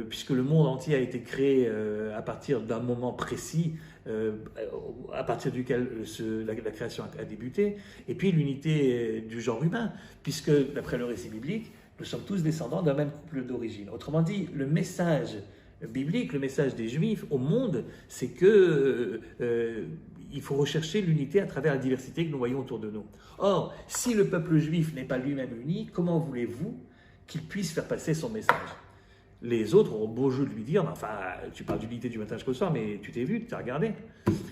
puisque le monde entier a été créé à partir d'un moment précis, à partir duquel la création a débuté, et puis l'unité du genre humain, puisque, d'après le récit biblique, nous sommes tous descendants d'un même couple d'origine. Autrement dit, le message biblique, le message des Juifs au monde, c'est que il faut rechercher l'unité à travers la diversité que nous voyons autour de nous. Or, si le peuple juif n'est pas lui-même uni, comment voulez-vous qu'il puisse faire passer son message? Les autres auront beau jeu de lui dire, enfin, tu parles d'unité du matin jusqu'au soir, mais tu t'es vu, tu t'es regardé.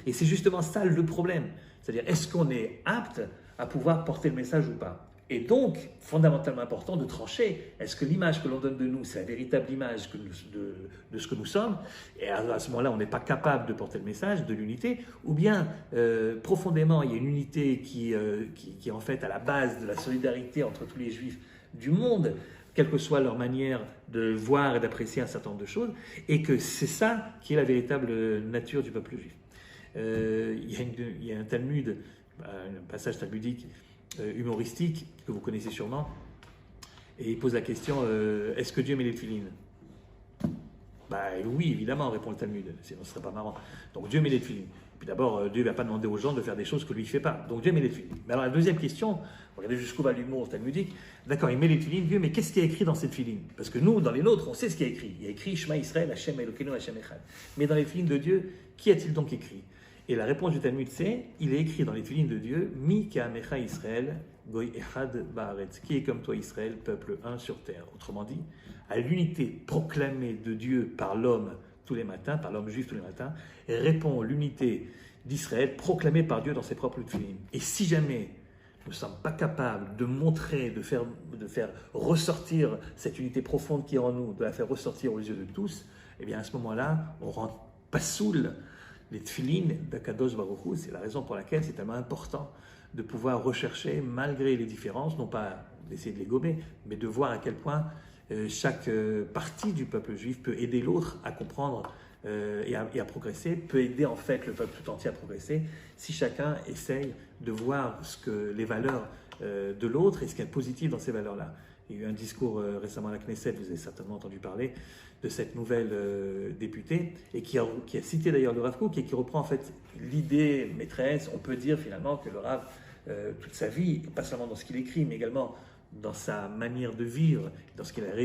Et c'est justement ça le problème. C'est-à-dire, est-ce qu'on est apte à pouvoir porter le message ou pas? Et donc, fondamentalement important de trancher, est-ce que l'image que l'on donne de nous, c'est la véritable image de ce que nous sommes, et à ce moment-là, on n'est pas capable de porter le message de l'unité, ou bien, profondément, il y a une unité qui est en fait à la base de la solidarité entre tous les Juifs du monde, quelle que soit leur manière de voir et d'apprécier un certain nombre de choses, et que c'est ça qui est la véritable nature du peuple juif. Il y a un Talmud, un passage talmudique humoristique que vous connaissez sûrement, et il pose la question est-ce que Dieu met les tefilines? Oui, évidemment, répond le Talmud, sinon ce serait pas marrant. Donc Dieu met les tefilines. Puis d'abord, Dieu ne va pas demander aux gens de faire des choses que lui ne fait pas. Donc Dieu met les tefilines. Mais alors la deuxième question, regardez jusqu'où va l'humour talmudique. D'accord, il met les tefilines, Dieu, mais qu'est-ce qui est écrit dans ces tefilines? Parce que nous, dans les nôtres, on sait ce qui est écrit. Il y a écrit Shema Israël, Hashem Elokeinu, Hashem Echad. Mais dans les tefilines de Dieu, qui a-t-il donc écrit? Et la réponse du Talmud, c'est il est écrit dans les tefilines de Dieu Mi Ka'amecha Israël, Goy Echad Ba'aretz, qui est comme toi Israël, peuple un sur terre. Autrement dit, à l'unité proclamée de Dieu par l'homme tous les matins, par l'homme juif tous les matins, répond l'unité d'Israël proclamée par Dieu dans ses propres tefilines. Et si jamais nous ne sommes pas capables de montrer, de faire ressortir cette unité profonde qui est en nous, de la faire ressortir aux yeux de tous, eh bien à ce moment-là, on rend pas soul les tefilines d'Akadosh Baruch Hu. C'est la raison pour laquelle c'est tellement important de pouvoir rechercher, malgré les différences, non pas d'essayer de les gommer, mais de voir à quel point chaque partie du peuple juif peut aider l'autre à comprendre et à progresser, peut aider en fait le peuple tout entier à progresser, si chacun essaye de voir les valeurs de l'autre et ce qu'il y a de positif dans ces valeurs-là. Il y a eu un discours récemment à la Knesset, vous avez certainement entendu parler de cette nouvelle députée, et qui a cité d'ailleurs le Rav Kook, et qui reprend en fait l'idée maîtresse. On peut dire finalement que le Rav, toute sa vie, pas seulement dans ce qu'il écrit, mais également dans sa manière de vivre, dans ce qu'il a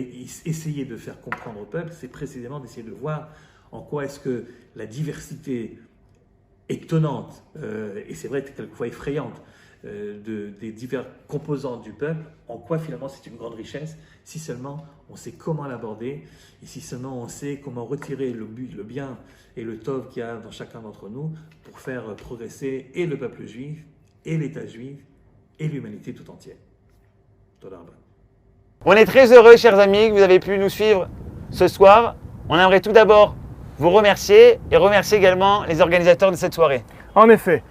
essayé de faire comprendre au peuple, c'est précisément d'essayer de voir en quoi est-ce que la diversité étonnante, et c'est vrai quelquefois effrayante, des divers composants du peuple, en quoi finalement c'est une grande richesse, si seulement on sait comment l'aborder, et si seulement on sait comment retirer le bien et le tov qu'il y a dans chacun d'entre nous pour faire progresser et le peuple juif, et l'État juif, et l'humanité tout entière. On est très heureux, chers amis, que vous avez pu nous suivre ce soir. On aimerait tout d'abord vous remercier et remercier également les organisateurs de cette soirée. En effet,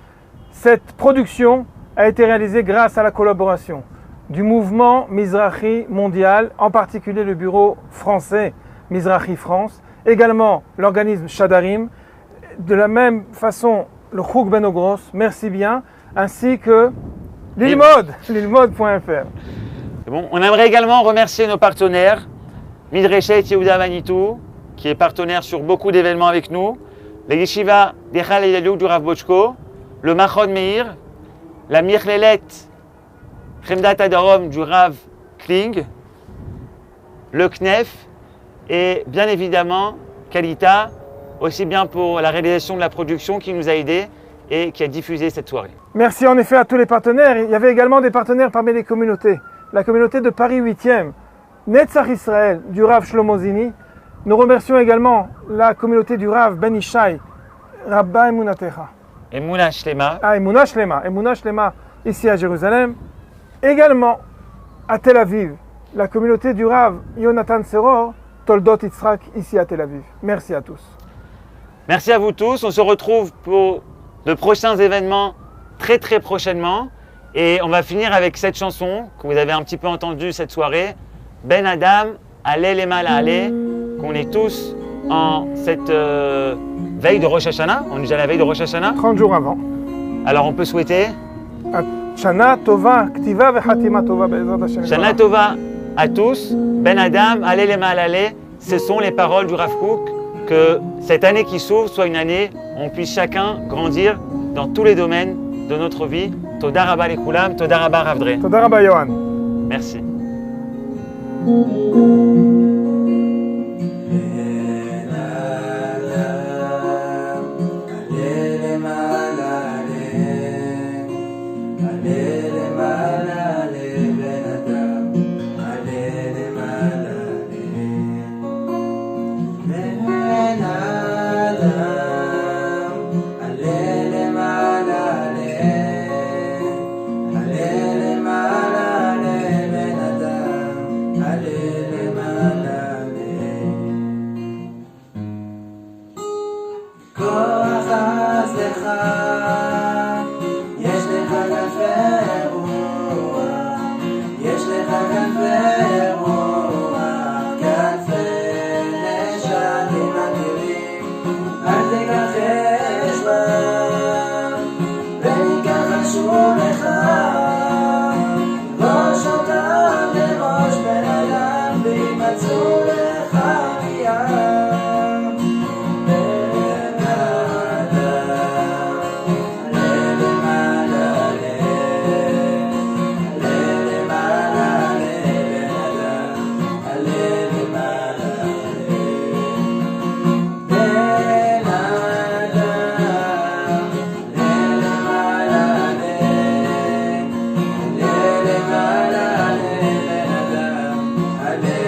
cette production a été réalisée grâce à la collaboration du mouvement Mizrahi mondial, en particulier le bureau français Mizrahi France, également l'organisme Shadarim, de la même façon le Chouk Ben Ogros, merci bien, ainsi que lilmod.fr. Bon, on aimerait également remercier nos partenaires, Midreshet Yehuda Manitou, qui est partenaire sur beaucoup d'événements avec nous, la Yeshiva d'Echal Elalou du Rav Bochko, le Machon Meir, la Mirlelet Chemdat Adarom du Rav Kling, le Knef et bien évidemment Kalita, aussi bien pour la réalisation de la production qui nous a aidés et qui a diffusé cette soirée. Merci en effet à tous les partenaires. Il y avait également des partenaires parmi les communautés. La communauté de Paris 8e, Netzach Israël du Rav Shlomo Zini. Nous remercions également la communauté du Rav Ben Ishai, Rabba Emunatecha. Emuna Shlema. Emuna Shlema. Emuna Shlema ici à Jérusalem. Également à Tel Aviv, la communauté du Rav Yonatan Seror, Toldot Yitzhak ici à Tel Aviv. Merci à tous. Merci à vous tous. On se retrouve pour de prochains événements très très prochainement. Et on va finir avec cette chanson que vous avez un petit peu entendue cette soirée, Ben Adam, Allez les mal à aller, qu'on est tous en cette veille de Rosh Hashanah. On est déjà à la veille de Rosh Hashanah. 30 jours avant. Alors on peut souhaiter Shana Tova, Ktiva ve Hatima Tova Be'ezrat Hashem. Shana Tova à tous, Ben Adam, Allez les mal à aller. Ce sont les paroles du Rav Kook, que cette année qui s'ouvre soit une année où on puisse chacun grandir dans tous les domaines de notre vie. Toda Rabba Lekulam, Toda Rabba Rav Dre. Toda Rabba Yohan. Merci. אל תכחש בה מצאו לך ים בן אדם. עלה למעלה עלה